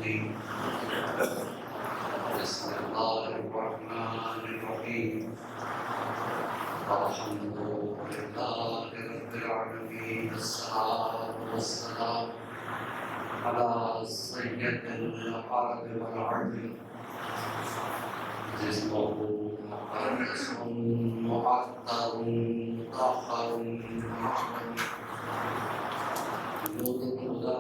الرجيم بسم الله الرحمن الرحيم الحمد لله رب العالمين الصلاة والسلام على سيد العرب والعجم جسمه مقدس معطر مطهر معلم نور الهدى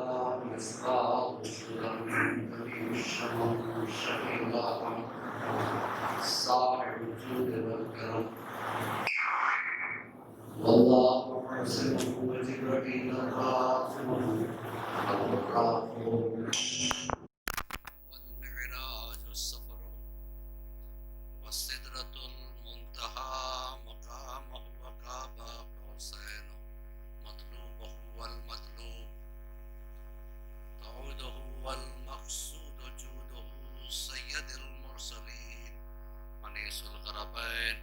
مصباح الشمس كريم الشمس شفيع الأعمى صاحب الجود والكرم والله حسنه وجبريل خاتمه البراق والمعراج السفر والسدرة المنتهى مقامه وقاب قوسين مطلوبه والمطلوب تعوده والمقصود جوده سيد المرسلين أنيس الغربين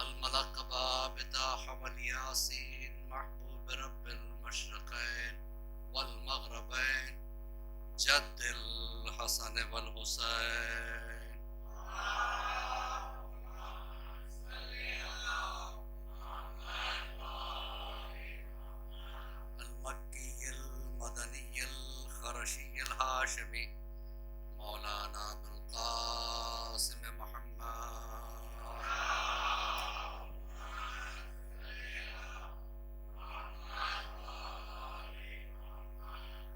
الملقب بطه والياسين محبوب رب المشرقين والمغربين جد الحسن والحسين المكي المدني الخرشي الهاشمي مولانا بالقاسم محمد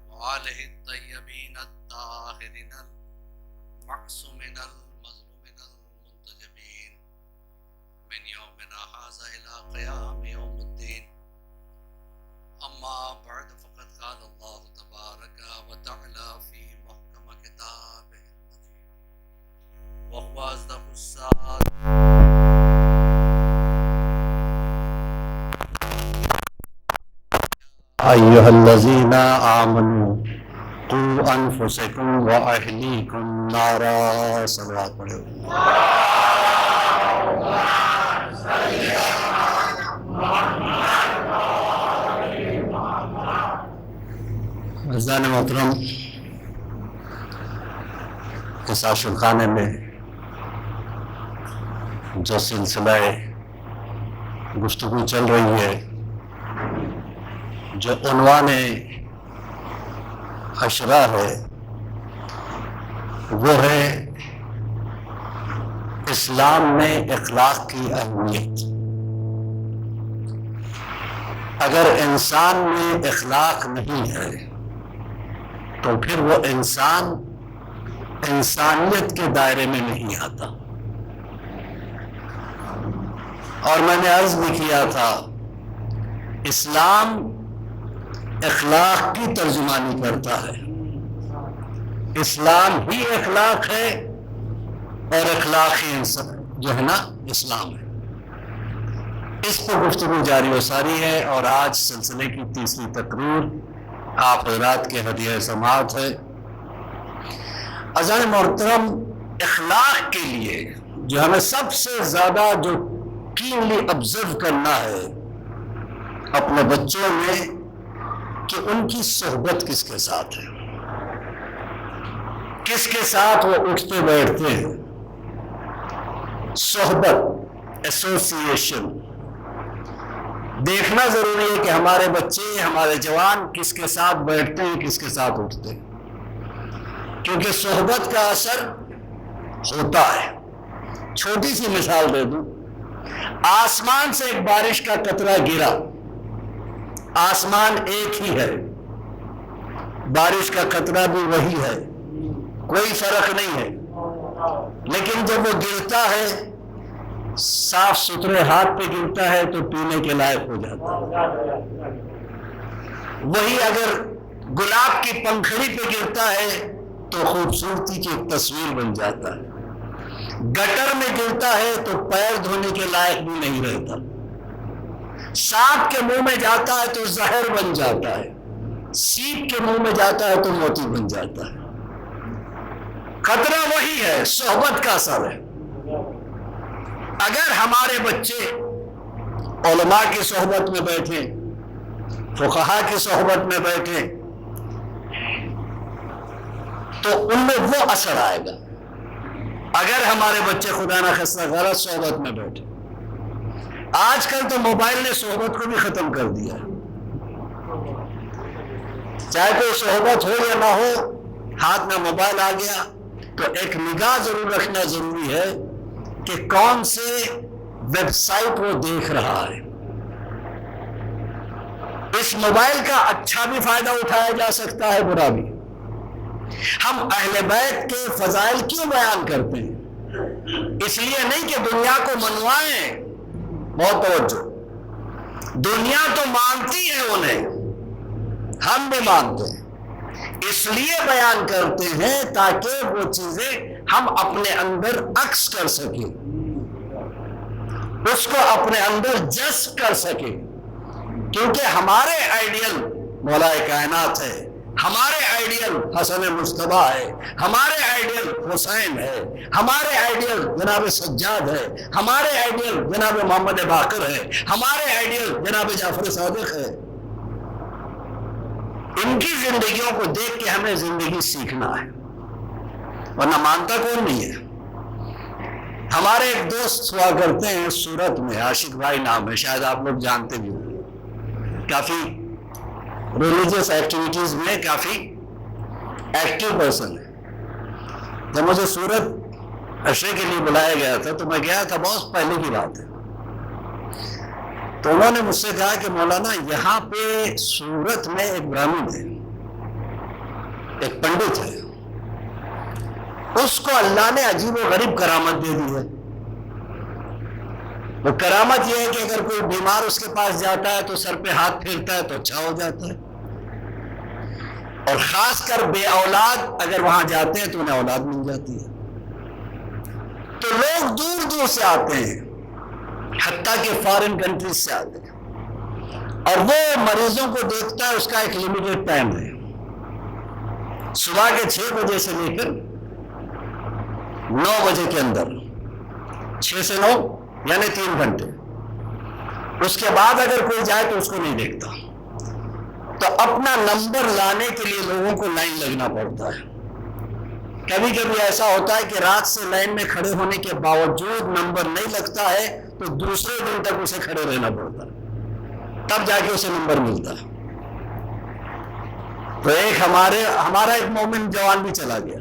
وآله الطيبين الطاهرين المعصومين المظلومين المنتجبين من يومنا هذا إلى قيام يوم الدين. أما بعد فقد قال الله تبارك وتعالى في محكم كتابه المجيد وهو أصدق أيها الذين آمنوا قوا أنفسكم وأهليكم نارا صلوات پڑھو عزیزان محترم، اس عاشق خانے میں جو سلسلہ گفتگو چل رہی ہے، جو عنوان عشرہ ہے، وہ ہے اسلام میں اخلاق کی اہمیت۔ اگر انسان میں اخلاق نہیں ہے تو پھر وہ انسان انسانیت کے دائرے میں نہیں آتا۔ اور میں نے عرض بھی کیا تھا، اسلام اخلاق کی ترجمانی کرتا ہے۔ اسلام ہی اخلاق ہے اور اخلاق ہی جو ہے نا اسلام ہے۔ اس پر گفتگو جاری و ساری ہے، اور آج سلسلے کی تیسری تقریر آپ حضرات کے ہدیہ سماعت ہے۔ عزیزان محترم، اخلاق کے لیے جو ہمیں سب سے زیادہ جو کینلی آبزرو کرنا ہے اپنے بچوں میں، کہ ان کی صحبت کس کے ساتھ ہے، کس کے ساتھ وہ اٹھتے بیٹھتے ہیں۔ صحبت، ایسوسیشن دیکھنا ضروری ہے کہ ہمارے بچے، ہمارے جوان کس کے ساتھ بیٹھتے ہیں، کس کے ساتھ اٹھتے ہیں، کیونکہ صحبت کا اثر ہوتا ہے۔ چھوٹی سی مثال دے دوں، آسمان سے ایک بارش کا قطرہ گرا، آسمان ایک ہی ہے، بارش کا قطرہ بھی وہی ہے، کوئی فرق نہیں ہے، لیکن جب وہ گرتا ہے صاف ستھرے ہاتھ پہ گرتا ہے تو پینے کے لائق ہو جاتا ہے۔ وہی اگر گلاب کی پنکھڑی پہ گرتا ہے تو خوبصورتی کی ایک تصویر بن جاتا ہے، گٹر میں گرتا ہے تو پیر دھونے کے لائق بھی نہیں رہتا، سانپ کے منہ میں جاتا ہے تو زہر بن جاتا ہے، سیپ کے منہ میں جاتا ہے تو موتی بن جاتا ہے۔ خطرہ وہی ہے، صحبت کا اثر ہے۔ اگر ہمارے بچے علماء کی صحبت میں بیٹھیں، فقہا کی صحبت میں بیٹھیں، تو ان میں وہ اثر آئے گا. اگر ہمارے بچے خدا نہ خواستہ غلط صحبت میں بیٹھے. آج کل تو موبائل نے صحبت کو بھی ختم کر دیا ہے. چاہے کوئی صحبت ہو یا نہ ہو، ہاتھ میں موبائل آ گیا تو ایک نگاہ ضرور رکھنا ضروری ہے کہ کون سے ویب سائٹ وہ دیکھ رہا ہے. اس موبائل کا اچھا بھی فائدہ اٹھایا جا سکتا ہے، برا بھی. ہم اہل بیت کے فضائل کیوں بیان کرتے ہیں؟ اس لیے نہیں کہ دنیا کو منوائیں. بہت توجہ، دنیا تو مانتی ہے انہیں، ہم بھی مانتے ہیں. اس لیے بیان کرتے ہیں تاکہ وہ چیزیں ہم اپنے اندر عکس کر سکیں، اس کو اپنے اندر جذب کر سکیں. کیونکہ ہمارے آئیڈیل مولا کائنات ہے، ہمارے آئیڈیل حسن مجتبیٰ ہے، ہمارے آئیڈیل حسین ہے، ہمارے آئیڈیل جناب سجاد ہے، ہمارے آئیڈیل جناب محمد باقر ہے، ہمارے آئیڈیل جناب جعفر صادق ہے. ان کی زندگیوں کو دیکھ کے ہمیں زندگی سیکھنا ہے، ورنہ مانتا کون نہیں ہے. ہمارے ایک دوست ہوا کرتے ہیں سورت میں، عاشق بھائی نام ہے، شاید آپ لوگ جانتے بھی ہوں. کافی ریلیجیس ایکٹیویٹیز میں کافی ایکٹیو پرسن ہے. جب مجھے سورت عشرے کے لیے بلایا گیا تھا تو میں گیا تھا، بہت پہلے کی بات ہے. تو انہوں نے مجھ سے کہا کہ مولانا یہاں پہ سورت میں ایک برہمن ہے، ایک پنڈت ہے، اس کو اللہ نے عجیب و غریب کرامت دے دی ہے. وہ کرامت یہ ہے کہ اگر کوئی بیمار اس کے پاس جاتا ہے تو سر پہ ہاتھ پھیرتا ہے تو اچھا ہو جاتا ہے. اور خاص کر بے اولاد اگر وہاں جاتے ہیں تو انہیں اولاد مل جاتی ہے. تو لوگ دور دور سے آتے ہیں، حتیٰ کہ فارن کنٹریز سے آتے ہیں، اور وہ مریضوں کو دیکھتا ہے. اس کا ایک لمیٹڈ ٹائم ہے، صبح کے 6 بجے سے لے کر 9 بجے کے اندر، 6 سے 9 یعنی 3 گھنٹے. اس کے بعد اگر کوئی جائے تو اس کو نہیں دیکھتا. تو اپنا نمبر لانے کے لیے لوگوں کو لائن لگنا پڑتا ہے. کبھی کبھی ایسا ہوتا ہے کہ رات سے لائن میں کھڑے ہونے کے باوجود نمبر نہیں لگتا ہے تو دوسرے دن تک اسے کھڑے رہنا پڑتا ہے، تب جا کے اسے نمبر ملتا ہے. تو ایک ہمارا ایک مومن جوان بھی چلا گیا،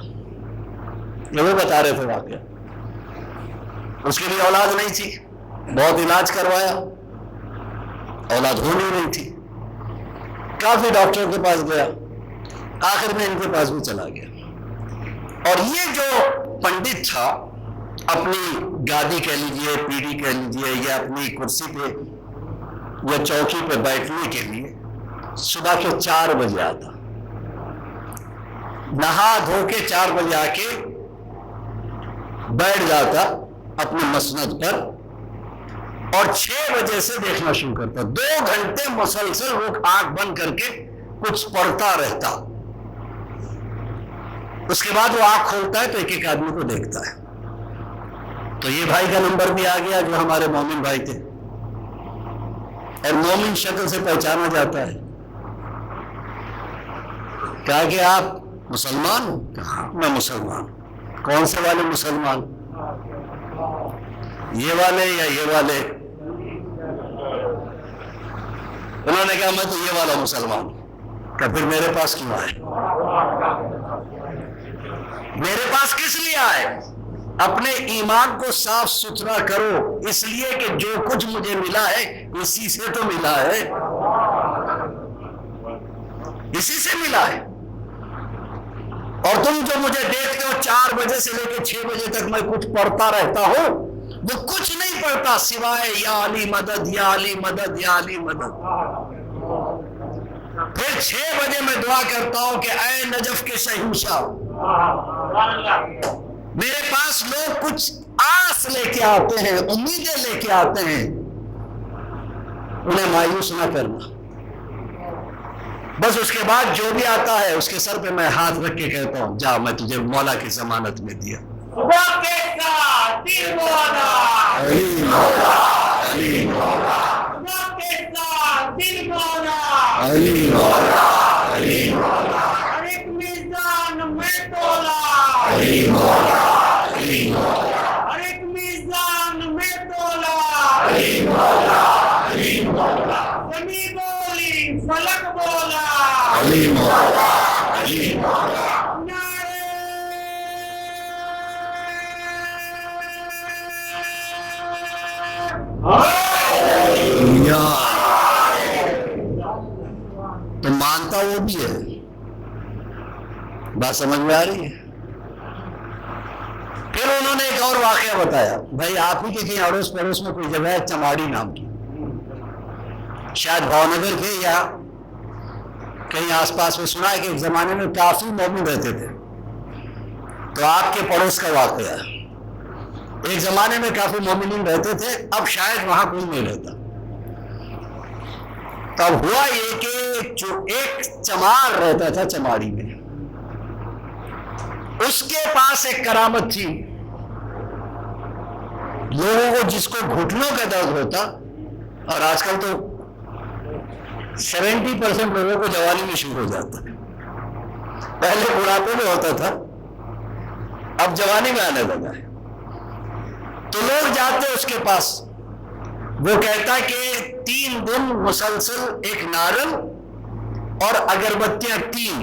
یہ وہ بتا رہے تھے واقعہ. اس کے لیے اولاد نہیں تھی، بہت علاج کروایا، اولاد ہو نہیں رہی تھی. کافی ڈاکٹر کے پاس گیا، آخر میں ان کے پاس بھی چلا گیا. اور یہ جو پنڈت تھا، اپنی گادی کہہ لیجیے، پیڑھی کہہ لیجیے، یا اپنی کرسی پہ یا چوکی پہ بیٹھنے کے لیے صبح کے 4 بجے آتا، نہا دھو کے 4 بجے آ کے بیٹھ جاتا اپنے مسند پر، اور 6 بجے سے دیکھنا شروع کرتا. 2 گھنٹے مسلسل وہ آنکھ بند کر کے کچھ پڑھتا رہتا. اس کے بعد وہ آنکھ کھولتا ہے تو ایک ایک آدمی کو دیکھتا ہے. تو یہ بھائی کا نمبر بھی آ گیا جو ہمارے مومن بھائی تھے، اور مومن شکل سے پہچانا جاتا ہے. کہا کہ آپ مسلمان ہو؟ کہا میں مسلمان ہوں. کون سے والے مسلمان؟ یہ والے یا یہ والے؟ انہوں نے کہا میں تو یہ والا مسلمان ہوں. کہ پھر میرے پاس کیوں آئے؟ میرے پاس کس لیے آئے؟ اپنے ایمان کو صاف ستھرا کرو، اس لیے کہ جو کچھ مجھے ملا ہے اسی سے تو ملا ہے، اسی سے ملا ہے. اور تم جو مجھے دیکھتے ہو 4 بجے سے لے کے 6 بجے تک میں کچھ پڑھتا رہتا ہوں، وہ کچھ نہیں پڑھتا سوائے یا علی مدد، یا علی مدد، یا علی مدد. پھر 6 بجے میں دعا کرتا ہوں کہ اے نجف کے شہنشاہ، میرے پاس لوگ کچھ آس لے کے آتے ہیں، امیدیں لے کے آتے ہیں، انہیں مایوس نہ کرنا. بس اس کے بعد جو بھی آتا ہے اس کے سر پہ میں ہاتھ رکھ کے کہتا ہوں جا، میں تجھے مولا کی ضمانت میں دیا. ایک میزان میں تو زمین بولی فلک بولا علی مولا علی مولا تو مانتا وہ بھی ہے. بات سمجھ میں آ رہی ہے؟ پھر انہوں نے ایک اور واقعہ بتایا. بھائی آپ ہی کے کہیں اڑوس پڑوس میں کوئی جگہ ہے چماڑی نام کی, شاید بھاونگر کے یا کہیں آس پاس میں, سنا ہے کہ ایک زمانے میں کافی مومن رہتے تھے. تو آپ کے پڑوس کا واقعہ ہے. ایک زمانے میں کافی مومنین رہتے تھے, اب شاید وہاں کوئی نہیں رہتا. تب ہوا یہ کہ جو ایک چمار رہتا تھا چماڑی میں, اس کے پاس ایک کرامت تھی. لوگوں کو جس کو گھٹنوں کا درد ہوتا, اور آج کل تو 70% لوگوں کو جوانی میں شروع ہو جاتا ہے, پہلے بڑھاپے میں ہوتا تھا, اب جوانی میں آنے لگا ہے. تو لوگ جاتے اس کے پاس, وہ کہتا کہ 3 دن مسلسل ایک نارل اور اگربتیاں 3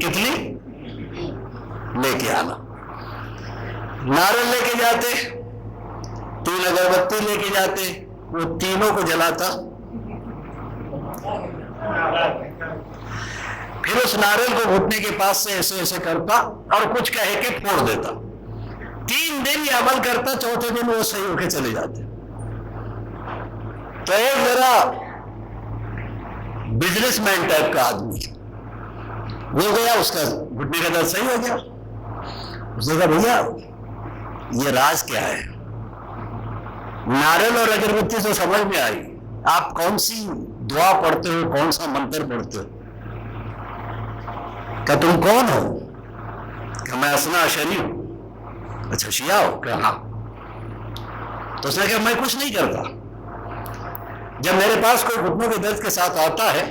کتنی لے کے آنا. نارل لے کے جاتے, 3 اگربتی لے کے جاتے, وہ تینوں کو جلاتا, پھر اس نارل کو گھٹنے کے پاس سے ایسے ایسے کرتا اور کچھ کہے کے پھوڑ دیتا. 3 دن یہ عمل کرتا, چوتھے دن وہ صحیح ہو کے چلے جاتے. تو ایک ذرا بزنس مین ٹائپ کا آدمی وہ گیا, اس کا گھٹنے کا درد صحیح ہو گیا. اس نے کہا بھیا یہ راز کیا ہے؟ نارل اور اگربتی تو سمجھ میں آئی, آپ کون سی دعا پڑھتے ہو, کون سا منتر پڑھتے ہو؟ کہ تم کون ہو؟ کہ میں اسنا اشری ہوں. اچھا شیعہ ہو؟ کہ ہاں. تو اس نے کہا میں کچھ نہیں کرتا, جب میرے پاس کوئی گھٹنوں کے درد کے ساتھ آتا ہے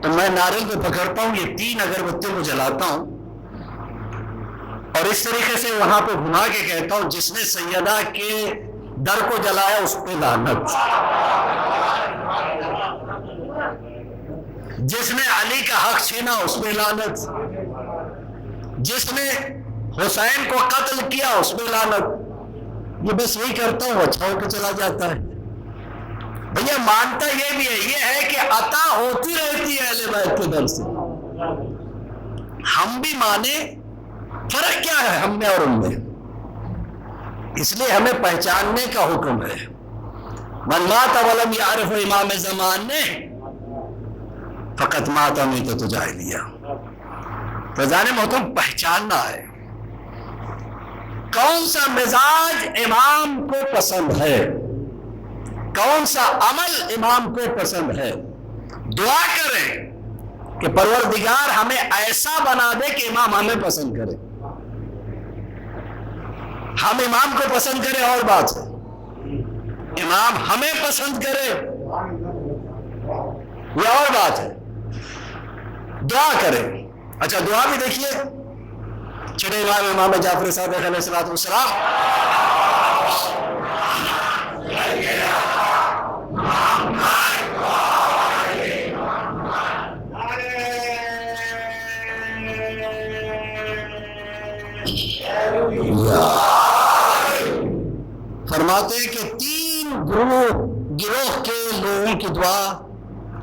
تو میں نارل کو پکڑتا ہوں, یہ 3 اگربتیوں کو جلاتا ہوں, اور اس طریقے سے وہاں پہ گھما کے کہتا ہوں جس نے سیدہ کے در کو جلایا اس پہ لعنت, جس نے علی کا حق چھینا اس پہ لعنت, جس نے حسین کو قتل کیا اس پہ لعنت. یہ بس یہی کرتا ہوں, اچھا ہو کے چلا جاتا ہے. بھیا مانتا یہ بھی ہے, یہ ہے کہ عطا ہوتی رہتی ہے اہل بیت کے در سے. ہم بھی مانے, فرق کیا ہے ہم میں اور ان میں؟ اس لیے ہمیں پہچاننے کا حکم ہے. من مات ولم یعرف امام زمان نے فقط مات میتۃ جاہلیہ. فضان محترم پہچاننا ہے کون سا مزاج امام کو پسند ہے, کون سا عمل امام کو پسند ہے. دعا کریں کہ پروردگار ہمیں ایسا بنا دے کہ امام ہمیں پسند کرے. ہم امام کو پسند کریں اور بات ہے, امام ہمیں پسند کرے یہ اور بات ہے. دعا کریں. اچھا دعا بھی دیکھیے, چھٹے امام جعفر صادق علیہ الصلوۃ والسلام فرماتے ہیں کہ 3 گروہ کے لوگوں کی دعا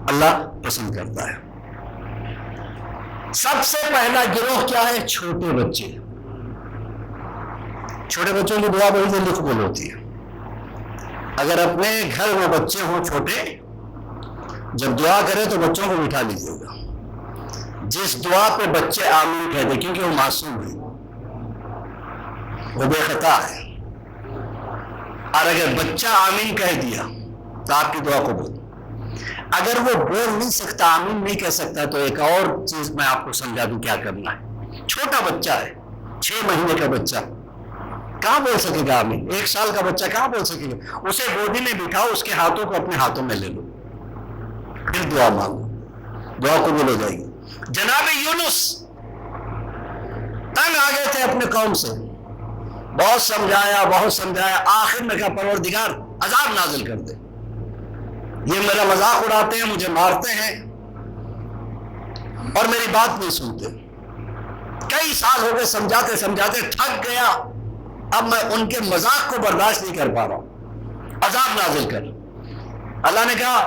اللہ پسند کرتا ہے. سب سے پہلا گروہ کیا ہے؟ چھوٹے بچے. چھوٹے بچوں کی دعا بڑی جلدی قبول ہوتی ہے. اگر اپنے گھر میں بچے ہوں چھوٹے, جب دعا کرے تو بچوں کو بٹھا لیجیے گا. جس دعا پہ بچے آمین کہہ دیں, کیونکہ وہ معصوم ہے, وہ بے خطا ہے, اور اگر بچہ آمین کہہ دیا تو آپ کی دعا قبول. اگر وہ بول نہیں سکتا, آمین نہیں کہہ سکتا, تو ایک اور چیز میں آپ کو سمجھا دوں کیا کرنا ہے. چھوٹا بچہ ہے, 6 مہینے کا بچہ, کہاں بول سکے گا آمین؟ 1 سال کا بچہ کہاں بول سکے گا؟ اسے گودی میں بٹھاؤ, اس کے ہاتھوں کو اپنے ہاتھوں میں لے لو, پھر دعا مانگو, دعا قبول ہو جائے گی. جناب یونس تنگ آ گئے تھے اپنے قوم سے, بہت سمجھایا, آخر میں کہا پروردگار عذاب نازل کر دے. یہ میرا مذاق اڑاتے ہیں، مجھے مارتے ہیں اور میری بات نہیں سنتے. کئی سال ہو گئے سمجھاتے سمجھاتے تھک گیا. اب میں ان کے مذاق کو برداشت نہیں کر پا رہا ہوں. عذاب نازل کر. اللہ نے کہا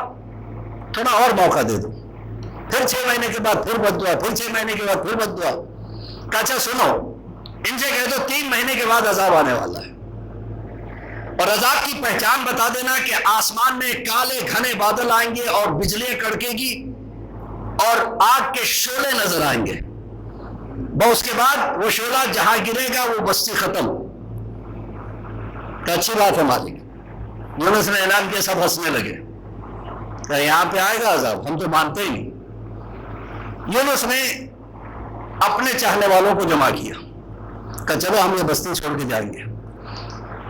تھوڑا اور موقع دے دو. پھر 6 مہینے کے بعد پھر بد دعا، پھر 6 مہینے کے بعد پھر بد دعا. کہا اچھا سنو، ان سے کہہ دو 3 مہینے کے بعد عذاب آنے والا ہے، اور عذاب کی پہچان بتا دینا کہ آسمان میں کالے گھنے بادل آئیں گے اور بجلیاں کڑکے گی اور آگ کے شعلے نظر آئیں گے. اس کے بعد وہ شعلہ جہاں گرے گا وہ بستی ختم. تو اچھی بات ہے مالک. یونس نے اعلان کیا، سب ہنسنے لگے. کہ یہاں پہ آئے گا عذاب، ہم تو مانتے ہی نہیں. یونس نے اپنے چاہنے والوں کو جمع کیا کہ چلو ہم یہ بستی چھوڑ کے جائیں گے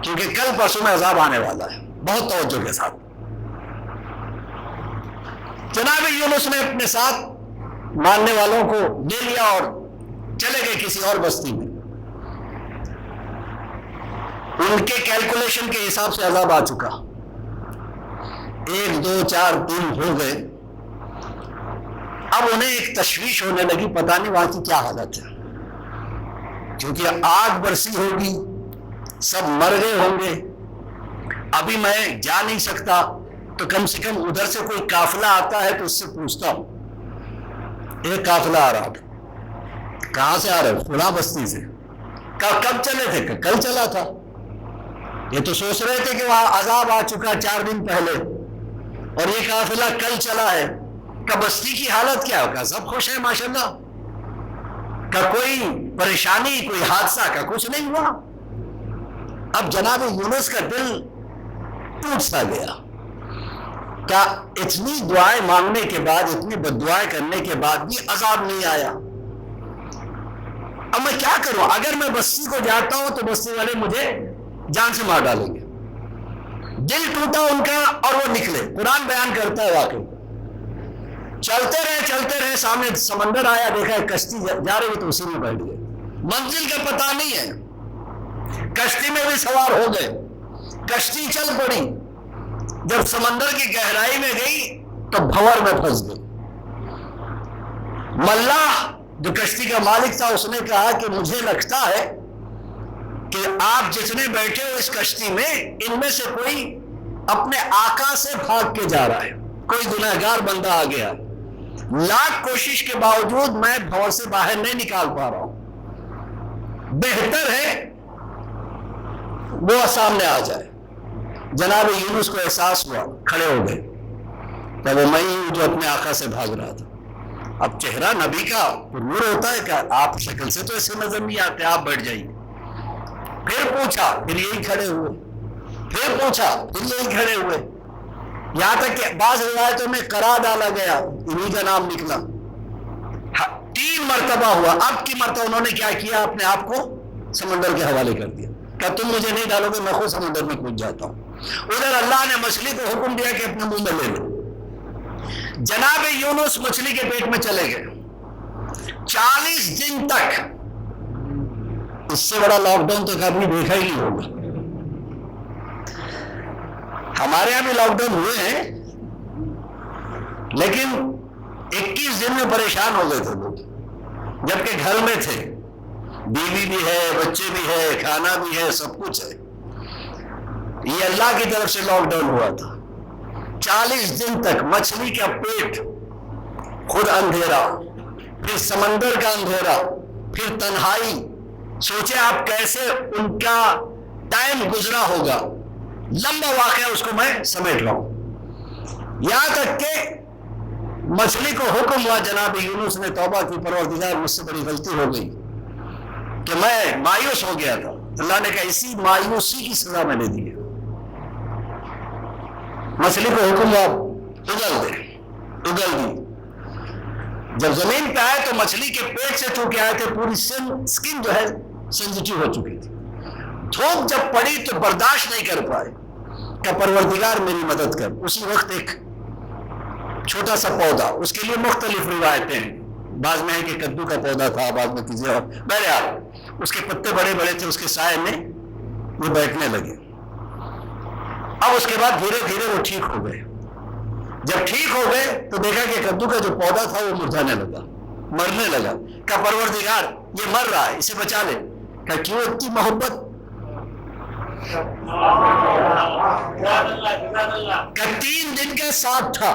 کیونکہ کل پرسوں میں عذاب آنے والا ہے. بہت توجہ کے ساتھ جناب یونس نے اپنے ساتھ ماننے والوں کو لے لیا اور چلے گئے کسی اور بستی میں. ان کے کیلکولیشن کے حساب سے عذاب آ چکا. 1 2 4 3 ہو گئے. اب انہیں ایک تشویش ہونے لگی، پتہ نہیں وہاں کی کیا حالت ہے، کیونکہ آگ برسی ہوگی، سب مر گئے ہوں گے. ابھی میں جا نہیں سکتا، تو کم سے کم ادھر سے کوئی قافلہ آتا ہے تو اس سے پوچھتا ہوں. ایک قافلہ آ رہا تھا. کہاں سے آ رہے؟ فلاں بستی سے. کب چلے تھے؟ کل چلا تھا. یہ تو سوچ رہے تھے کہ وہاں عذاب آ چکا 4 دن پہلے اور یہ قافلہ کل چلا ہے. کہ بستی کی حالت کیا ہوگا؟ سب خوش ہیں ماشاءاللہ. کہ کوئی پریشانی، کوئی حادثہ کا کچھ نہیں ہوا. اب جناب یونس کا دل ٹوٹ سا گیا. کیا اتنی دعائیں مانگنے کے بعد، اتنی بد دعائیں کرنے کے بعد بھی عذاب نہیں آیا؟ اب میں کیا کروں؟ اگر میں بستی کو جاتا ہوں تو بستی والے مجھے جان سے مار ڈالیں گے. دل ٹوٹا ان کا اور وہ نکلے. قرآن بیان کرتا ہے واقعی. چلتے رہے سامنے سمندر آیا، دیکھا کشتی جا رہی تو اسی میں بیٹھ گئے. منزل کا پتہ نہیں ہے. کشتی میں بھی سوار ہو گئے. کشتی چل پڑی. جب سمندر کی گہرائی میں گئی تو بھنور میں پھنس گئی. ملاح جو کشتی کا مالک تھا اس نے کہا کہ مجھے لگتا ہے کہ آپ جتنے بیٹھے ہو اس کشتی میں، ان میں سے کوئی اپنے آقا سے بھاگ کے جا رہا ہے، کوئی گنہگار بندہ آ گیا. لاکھ کوشش کے باوجود میں بھنور سے باہر نہیں نکال پا رہا ہوں. بہتر ہے وہ سامنے آ جائے. جناب یونس کو احساس ہوا، کھڑے ہو گئے کہ وہ میں ہوں جو اپنے آقا سے بھاگ رہا تھا. اب چہرہ نبی کا نور ہوتا ہے کہ آپ شکل سے تو ایسے نظر نہیں آتے، آپ بیٹھ جائیے. پھر پوچھا، پھر یہی کھڑے ہوئے. پھر پوچھا، پھر یہی کھڑے ہوئے. یہاں تک کہ بعض روایتوں میں قرار ڈالا گیا، انہی کا نام نکلا. 3 مرتبہ ہوا. اب کی مرتبہ انہوں نے کیا کیا؟ اپنے آپ کو سمندر کے حوالے کر دیا کہ تم مجھے نہیں ڈالو گے، میں خود سمندر میں کود جاتا ہوں. ادھر اللہ نے مچھلی کو حکم دیا کہ اپنے منہ میں لے لو. جناب یونس مچھلی کے پیٹ میں چلے گئے. 40 دن تک. اس سے بڑا لاک ڈاؤن تو کبھی دیکھا ہی نہیں ہوگا. ہمارے یہاں بھی لاک ڈاؤن ہوئے ہیں، لیکن 21 دن میں پریشان ہو گئے تھے لوگ، جبکہ گھر میں تھے. بیوی بھی ہے، بچے بھی ہے، کھانا بھی ہے، سب کچھ ہے. یہ اللہ کی طرف سے لاک ڈاؤن ہوا تھا. 40 دن تک مچھلی کا پیٹ، خود اندھیرا، پھر سمندر کا اندھیرا، پھر تنہائی. سوچے آپ کیسے ان کا ٹائم گزرا ہوگا. لمبا واقعہ، اس کو میں سمیٹ رہا ہوں. یہاں تک کہ مچھلی کو حکم ہوا، جناب یونس نے توبہ کی، پروردگار مجھ سے بڑی غلطی ہو گئی کہ میں مایوس ہو گیا تھا. اللہ نے کہا اسی مایوسی کی سزا میں نے دی ہے. مچھلی کو حکم ہوا اگل دے. اگل دی. جب زمین پہ آئے تو مچھلی کے پیٹ سے چونکہ آئے تھے، پوری سکن جو ہے سینسیٹیو ہو چکی تھی. دھوپ جب پڑی تو برداشت نہیں کر پائے کہ پروردگار میری مدد کر. اسی وقت ایک چھوٹا سا پودا، اس کے لیے مختلف روایتیں ہیں. بعض میں ہے کہ کدو کا پودا تھا، بعض میں کسی اور. بہرحال اس کے پتے بڑے بڑے تھے، اس کے سائے میں وہ بیٹھنے لگے. اب اس کے بعد دھیرے دھیرے وہ ٹھیک ہو گئے. جب ٹھیک ہو گئے تو دیکھا کہ کدو کا جو پودا تھا وہ مرجھانے لگا، مرنے لگا. کہا پروردگار یہ مر رہا ہے، اسے بچا لے. کہا کیوں اتنی محبت؟ کہ 3 دن کا ساتھ تھا،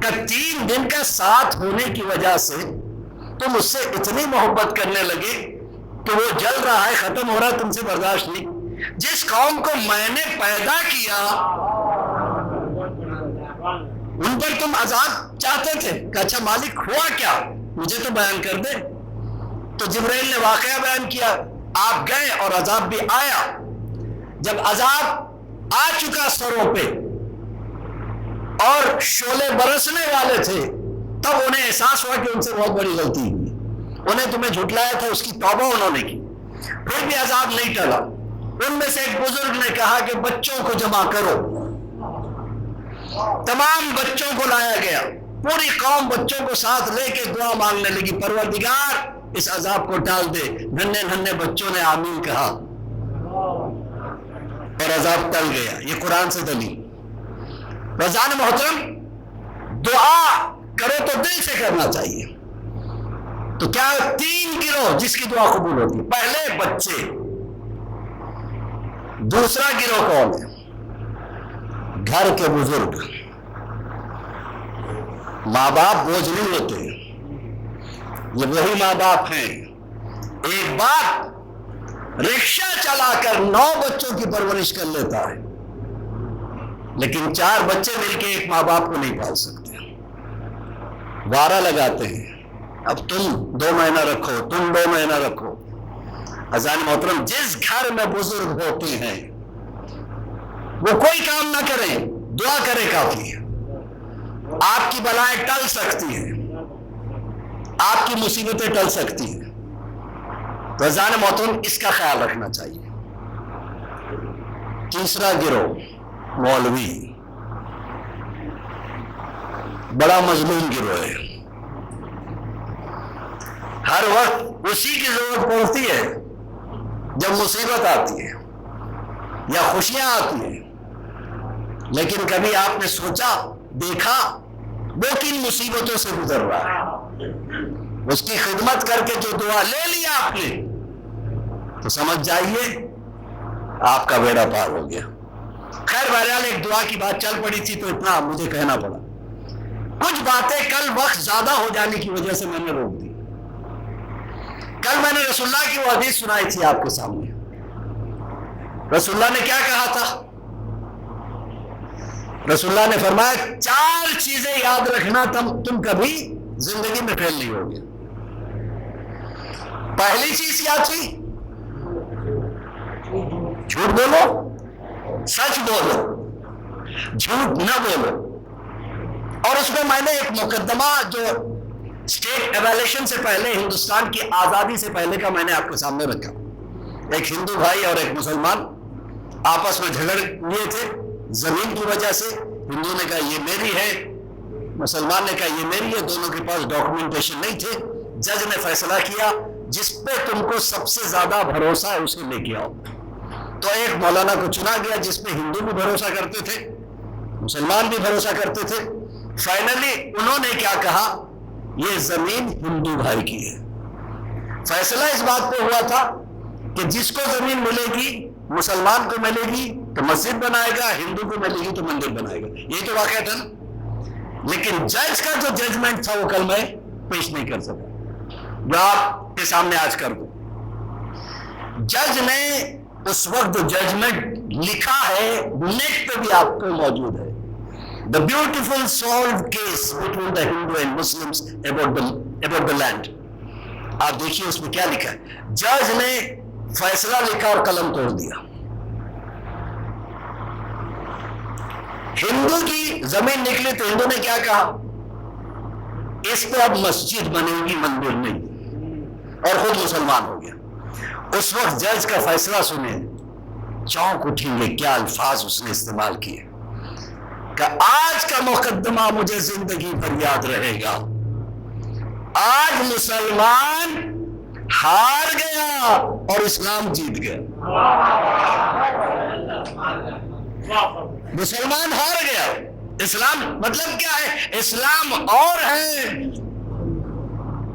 کہ 3 دن کا ساتھ ہونے کی وجہ سے تم اس سے اتنی محبت کرنے لگے کہ وہ جل رہا ہے، ختم ہو رہا ہے، تم سے برداشت نہیں. جس قوم کو میں نے پیدا کیا ان پر تم عذاب چاہتے تھے کہ اچھا مالک ہوا کیا مجھے تو بیان کر دے. تو جبرائیل نے واقعہ بیان کیا، آپ گئے اور عذاب بھی آیا. جب عذاب آ چکا سروں پہ اور شعلے برسنے والے تھے تب انہیں احساس ہوا کہ ان سے بہت بڑی غلطی ہوئی. انہیں تمہیں جھٹلایا تھا، اس کی توبہ انہوں نے کی، پھر بھی عذاب نہیں ٹلا. ان میں سے ایک بزرگ نے کہا کہ بچوں کو جمع کرو. تمام بچوں کو لایا گیا، پوری قوم بچوں کو ساتھ لے کے دعا مانگنے لگی، پروردگار اس عذاب کو ٹال دے. ننھے ننھے بچوں نے آمین کہا اور عذاب ٹل گیا. یہ قرآن سے دلیل. رضان محترم، دعا کرو تو دل سے کرنا چاہیے. تو کیا 3 گروہ جس کی دعا قبول ہوتی ہے؟ پہلے بچے، دوسرا گروہ کون ہے؟ گھر کے بزرگ. ماں باپ بوجھ نہیں ہوتے، یہ وہی ماں باپ ہیں. ایک باپ رکشہ چلا کر 9 بچوں کی پرورش کر لیتا ہے، لیکن 4 بچے مل کے ایک ماں باپ کو نہیں پال سکتے. وعدہ لگاتے ہیں اب تم 2 مہینہ رکھو، تم 2 مہینہ رکھو. اذان محترم، جس گھر میں بزرگ ہوتے ہیں وہ کوئی کام نہ کریں، دعا کرے کافی ہے. آپ کی بلائیں ٹل سکتی ہیں، آپ کی مصیبتیں ٹل سکتی ہیں. تو اذان محترم اس کا خیال رکھنا چاہیے. تیسرا گروہ مولوی، بڑا مظلوم گروہ ہے. ہر وقت اسی کی ضرورت پڑتی ہے جب مصیبت آتی ہے یا خوشیاں آتی ہیں. لیکن کبھی آپ نے سوچا، دیکھا وہ کن مصیبتوں سے گزر رہا ہے؟ اس کی خدمت کر کے جو دعا لے لیا آپ نے تو سمجھ جائیے آپ کا بیڑا پار ہو گیا. خیر بہرحال ایک دعا کی بات چل پڑی تھی تو اتنا مجھے کہنا پڑا. کچھ باتیں کل وقت زیادہ ہو جانے کی وجہ سے میں نے روک دی. کل میں نے رسول اللہ کی وہ حدیث سنائی تھی آپ کے سامنے. رسول اللہ نے کیا کہا تھا؟ رسول اللہ نے فرمایا 4 چیزیں یاد رکھنا تم کبھی زندگی میں فیل نہیں ہوگے. پہلی چیز کیا تھی؟ جھوٹ بولو، سچ بولو، جھوٹ نہ بولو. اور اس میں میں نے ایک مقدمہ جو اسٹیٹ ایویلیشن سے پہلے، ہندوستان کی آزادی سے پہلے کا میں نے آپ کے سامنے رکھا. ایک ہندو بھائی اور ایک مسلمان آپس میں جھگڑ لیے تھے زمین کی وجہ سے. ہندو نے کہا یہ میری ہے، مسلمان نے کہا یہ میری ہے. دونوں کے پاس ڈاکومنٹیشن نہیں تھے. جج نے فیصلہ کیا جس پہ تم کو سب سے زیادہ بھروسہ ہے اسے لے کے آؤ. تو ایک مولانا کو چنا گیا جس پہ ہندو بھی بھروسہ کرتے تھے، مسلمان بھی بھروسہ کرتے تھے. فائنلی انہوں نے کیا کہا؟ یہ زمین ہندو بھائی کی ہے. فیصلہ اس بات پہ ہوا تھا کہ جس کو زمین ملے گی، مسلمان کو ملے گی تو مسجد بنائے گا، ہندو کو ملے گی تو مندر بنائے گا. یہ تو واقعہ تھا. لیکن جج کا جو ججمنٹ تھا وہ کل میں پیش نہیں کر سکا، جو آپ کے سامنے آج کر دوں. جج نے اس وقت جو ججمنٹ لکھا ہے نیٹ پہ بھی آپ کو موجود ہے. The beautiful solved case between the Hindu and Muslims about the land. آپ دیکھیے اس میں کیا لکھا ہے. جج نے فیصلہ لکھا اور قلم توڑ دیا. ہندو کی زمین نکلی تو ہندو نے کیا کہا؟ اس پہ اب مسجد بنے گی، مندر نہیں. اور خود مسلمان ہو گیا. اس وقت جج کا فیصلہ سنے چونک اٹھیں گے کیا الفاظ اس نے استعمال کیے کہ آج کا مقدمہ مجھے زندگی بھر یاد رہے گا. آج مسلمان ہار گیا اور اسلام جیت گیا. مسلمان ہار گیا، اسلام مطلب کیا ہے؟ اسلام اور ہے،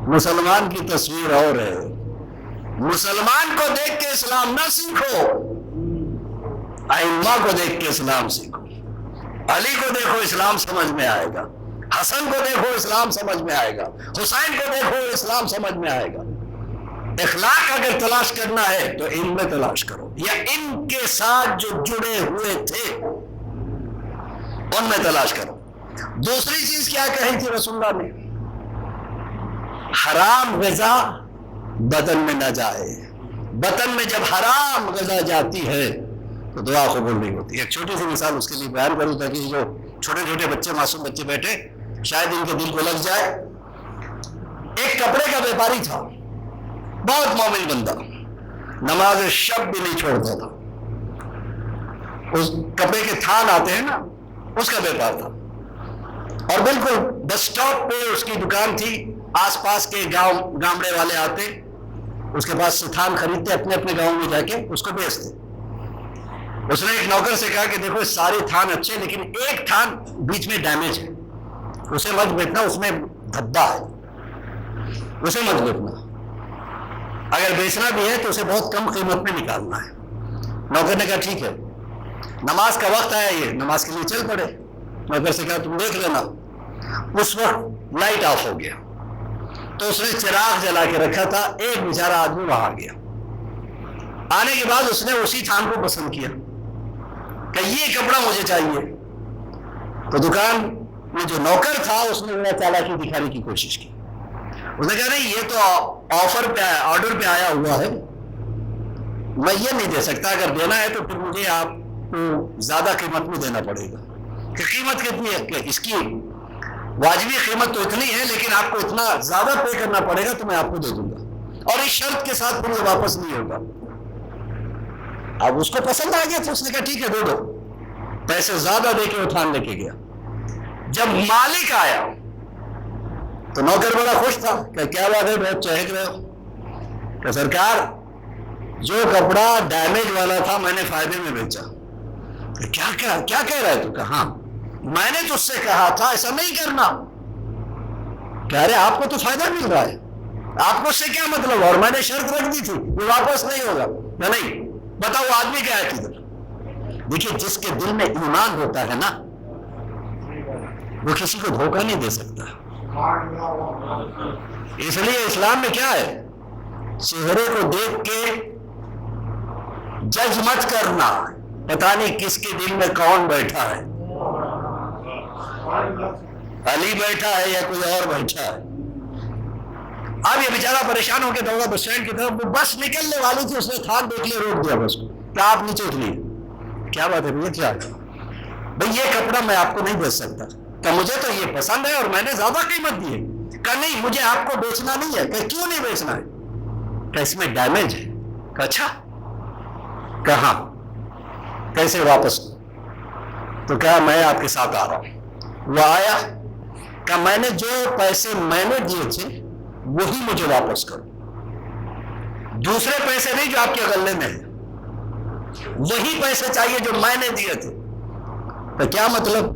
مسلمان کی تصویر اور ہے۔ مسلمان کو دیکھ کے اسلام نہ سیکھو، ائمہ کو دیکھ کے اسلام سیکھو۔ علی کو دیکھو اسلام سمجھ میں آئے گا، حسن کو دیکھو اسلام سمجھ میں آئے گا، حسین کو دیکھو اسلام سمجھ میں آئے گا۔ اخلاق اگر تلاش کرنا ہے تو ان میں تلاش کرو، یا ان کے ساتھ جو جڑے ہوئے تھے ان میں تلاش کرو۔ دوسری چیز کیا کہی تھی رسول اللہ نے؟ حرام غذا بدن میں نہ جائے۔ بدن میں جب حرام غذا جاتی ہے تو دعا قبول نہیں ہوتی۔ ایک چھوٹی سی مثال اس کے لیے بیان کروں تاکہ جو چھوٹے چھوٹے بچے، معصوم بچے بیٹھے، شاید ان کے دل کو لگ جائے۔ ایک کپڑے کا بیپاری تھا، بہت مومن بندہ، نماز شب بھی نہیں چھوڑتا تھا۔ اس کپڑے کے تھان آتے ہیں نا، اس کا بیپار تھا، اور بالکل بس سٹاپ پہ اس کی دکان تھی۔ آس پاس کے گامڑے والے آتے، اس کے پاس سے تھان خریدتے، اپنے اپنے گاؤں میں جا کے اس کو بیچتے۔ اس نے ایک نوکر سے کہا کہ دیکھو سارے تھان اچھے، لیکن ایک تھان بیچ میں ڈیمیج ہے، اسے مت بیچنا، اس میں دھبا ہے، اسے مت بیچنا، اگر بیچنا بھی ہے تو اسے بہت کم قیمت میں نکالنا ہے۔ نوکر نے کہا ٹھیک ہے۔ نماز کا وقت آیا، یہ نماز کے لیے چل پڑے۔ نوکر سے کہا تم دیکھ لینا۔ اس وقت لائٹ آف ہو گیا تو اس نے چراغ جلا کے رکھا تھا، ایک بیچارہ آدمی وہاں گیا۔ آنے کے بعد اس نے اسی تھان کو پسند کیا کہ یہ کپڑا مجھے چاہیے، تو دکان میں جو نوکر تھا اس نے بڑا چالاکی دکھانے کی کوشش کی۔ اس نے کہا نہیں، یہ تو آفر پہ آیا، آرڈر پہ آیا ہوا ہے، میں یہ نہیں دے سکتا، اگر دینا ہے تو پھر مجھے آپ کو زیادہ قیمت میں دینا پڑے گا۔ کہ قیمت کتنی ہے؟ کہ اس کی واجبی قیمت تو اتنی ہے، لیکن آپ کو اتنا زیادہ پے کرنا پڑے گا تو میں آپ کو دے دوں گا، اور اس شرط کے ساتھ پھر یہ واپس نہیں ہوگا۔ اب اس کو پسند آ گیا تو اس نے کہا ٹھیک ہے دے دو، پیسے زیادہ دے کے وہ تھان لے کے گیا۔ جب مالک آیا تو نوکر بڑا خوش تھا کہ کیا بات ہے، بہت چہک رہے ہو۔ کہ سرکار جو کپڑا ڈیمیج والا تھا میں نے فائدے میں بیچا۔ کہ کیا کہہ رہا ہے تو؟ کہا ہاں میں نے تجھ سے کہا تھا ایسا نہیں کرنا۔ کہہ رہے آپ کو تو فائدہ مل رہا ہے، آپ کو اس سے کیا مطلب؟ اور میں نے شرط رکھ دی تھی یہ واپس نہیں ہوگا۔ نہیں بتاؤ وہ آدمی کیا ہے کدھر؟ دیکھیے جس کے دل میں ایمان ہوتا ہے نا وہ کسی کو دھوکہ نہیں دے سکتا۔ اس لیے اسلام میں کیا ہے؟ چہرے کو دیکھ کے جج مت کرنا، پتہ نہیں کس کے دل میں کون بیٹھا ہے، علی بیٹھا ہے یا کوئی اور بیٹھا ہے۔ اب یہ بیچارہ پریشان ہو کے دوڑا بس اسٹینڈ کی طرف، وہ بس نکلنے والی تھی، اس نے تھان دیکھ لیا، روک دیا بس کو کہ آپ نیچے اتریے۔ کیا بات ہے بھیا؟ کیا بھائی یہ کپڑا میں آپ کو نہیں بیچ سکتا، کہ مجھے تو یہ پسند ہے اور میں نے زیادہ قیمت دی ہے۔ کہ نہیں مجھے آپ کو بیچنا نہیں ہے۔ کہ کیوں نہیں بیچنا ہے؟ کہ اس میں ڈیمیج ہے۔ کہ اچھا کہاں کیسے واپس؟ تو کہا میں آپ کے ساتھ آ رہا ہوں۔ وہ آیا کہ میں نے جو پیسے میں نے دیے تھے وہی مجھے واپس کرو، دوسرے پیسے نہیں جو آپ کے غلے میں ہیں، وہی پیسے چاہیے جو میں نے دیے تھے۔ تو کیا مطلب؟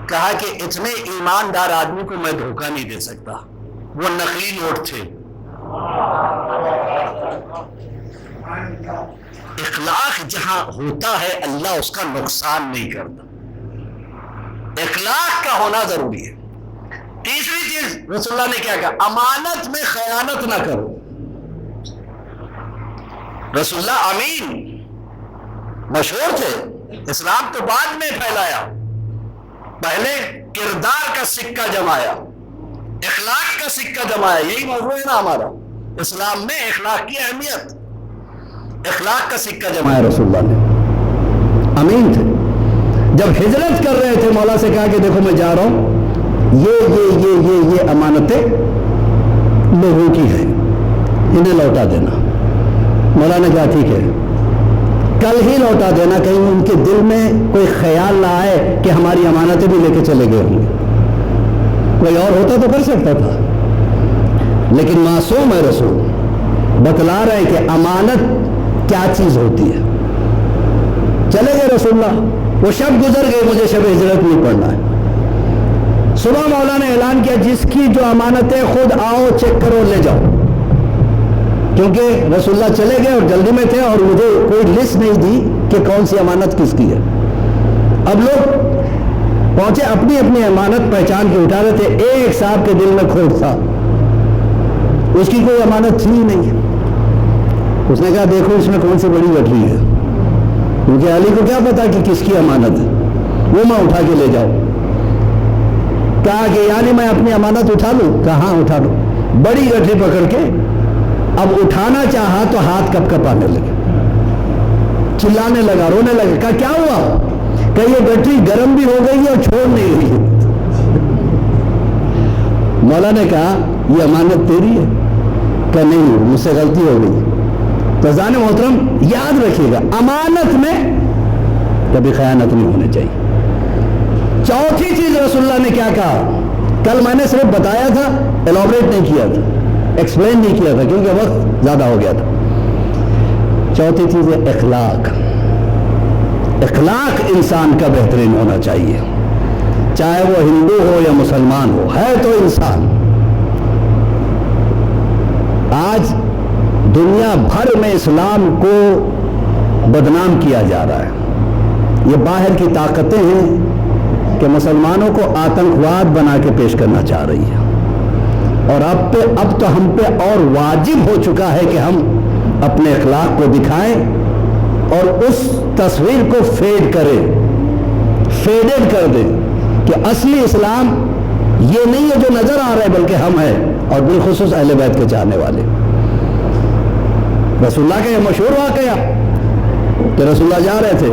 کہا کہ اتنے ایماندار آدمی کو میں دھوکہ نہیں دے سکتا، وہ نقلی نوٹ تھے۔ اخلاق جہاں ہوتا ہے اللہ اس کا نقصان نہیں کرتا، اخلاق کا ہونا ضروری ہے۔ تیسری چیز رسول اللہ نے کیا کہا؟ امانت میں خیانت نہ کرو۔ رسول اللہ امین مشہور تھے، اسلام تو بعد میں پھیلایا، پہلے کردار کا سکہ جمایا، اخلاق کا سکہ جمایا۔ یہی موضوع ہے نا ہمارا، اسلام میں اخلاق کی اہمیت، اخلاق کا سکہ جمایا رسول اللہ نے۔ امین تھے، جب ہجرت کر رہے تھے مولا سے کہا کہ دیکھو میں جا رہا ہوں، یہ امانتیں لوگوں کی ہیں، انہیں لوٹا دینا۔ مولا نے کہا ٹھیک ہے، کل ہی لوٹا دینا، کہیں ان کے دل میں کوئی خیال نہ آئے کہ ہماری امانتیں بھی لے کے چلے گئے ہوں گے۔ کوئی اور ہوتا تو کر سکتا تھا، لیکن معصوم ہے رسول، بتلا رہے کہ امانت کیا چیز ہوتی ہے۔ چلے گئے رسول اللہ، وہ شب گزر گئی، مجھے شب ہجرت نہیں پڑھنا ہے۔ صبح مولا نے اعلان کیا جس کی جو امانتیں خود آؤ چیک کرو لے جاؤ، کیونکہ رسول اللہ چلے گئے اور جلدی میں تھے اور مجھے کوئی لسٹ نہیں دی کہ کون سی امانت کس کی ہے۔ اب لوگ پہنچے، اپنی اپنی امانت پہچان کے اٹھا رہے تھے۔ ایک صاحب کے دل میں کھوٹ تھا، اس کی کوئی امانت تھی نہیں۔ اس نے کہا دیکھو اس میں کون سی بڑی گٹری ہے، مجھے علی کو کیا پتا کہ کس کی امانت ہے، وہ میں اٹھا کے لے جاؤں۔ کہا کہ یعنی میں اپنی امانت اٹھا لوں؟ کہاں اٹھا لوں؟ بڑی گٹری پکڑ کے اب اٹھانا چاہا تو ہاتھ کپ کپ آنے لگے، چلانے لگا، رونے لگا۔ کہا کیا ہوا؟ کہ یہ گٹری گرم بھی ہو گئی ہے اور چھوڑ نہیں رہی ہے۔ مولا نے کہا یہ امانت تیری ہے؟ کہ نہیں مجھ سے غلطی ہو گئی۔ فضان محترم یاد رکھیے گا، امانت میں کبھی خیانت نہیں ہونی چاہیے۔ چوتھی چیز رسول اللہ نے کیا کہا؟ کل میں نے صرف بتایا تھا، ایلابریٹ نہیں کیا تھا، ایکسپلین نہیں کیا تھا کیونکہ وقت زیادہ ہو گیا تھا۔ چوتھی چیز ہے اخلاق۔ اخلاق انسان کا بہترین ہونا چاہیے، چاہے وہ ہندو ہو یا مسلمان ہو، ہے تو انسان۔ آج دنیا بھر میں اسلام کو بدنام کیا جا رہا ہے۔ یہ باہر کی طاقتیں ہیں کہ مسلمانوں کو آتنکواد بنا کے پیش کرنا چاہ رہی ہے، اور اب تو ہم پہ اور واجب ہو چکا ہے کہ ہم اپنے اخلاق کو دکھائیں اور اس تصویر کو فیڈڈ کر دیں کہ اصلی اسلام یہ نہیں ہے جو نظر آ رہا ہے بلکہ ہم ہیں، اور بالخصوص اہل بیت کے چاہنے والے۔ رسول اللہ کا یہ مشہور واقعہ کہ رسول اللہ جا رہے تھے،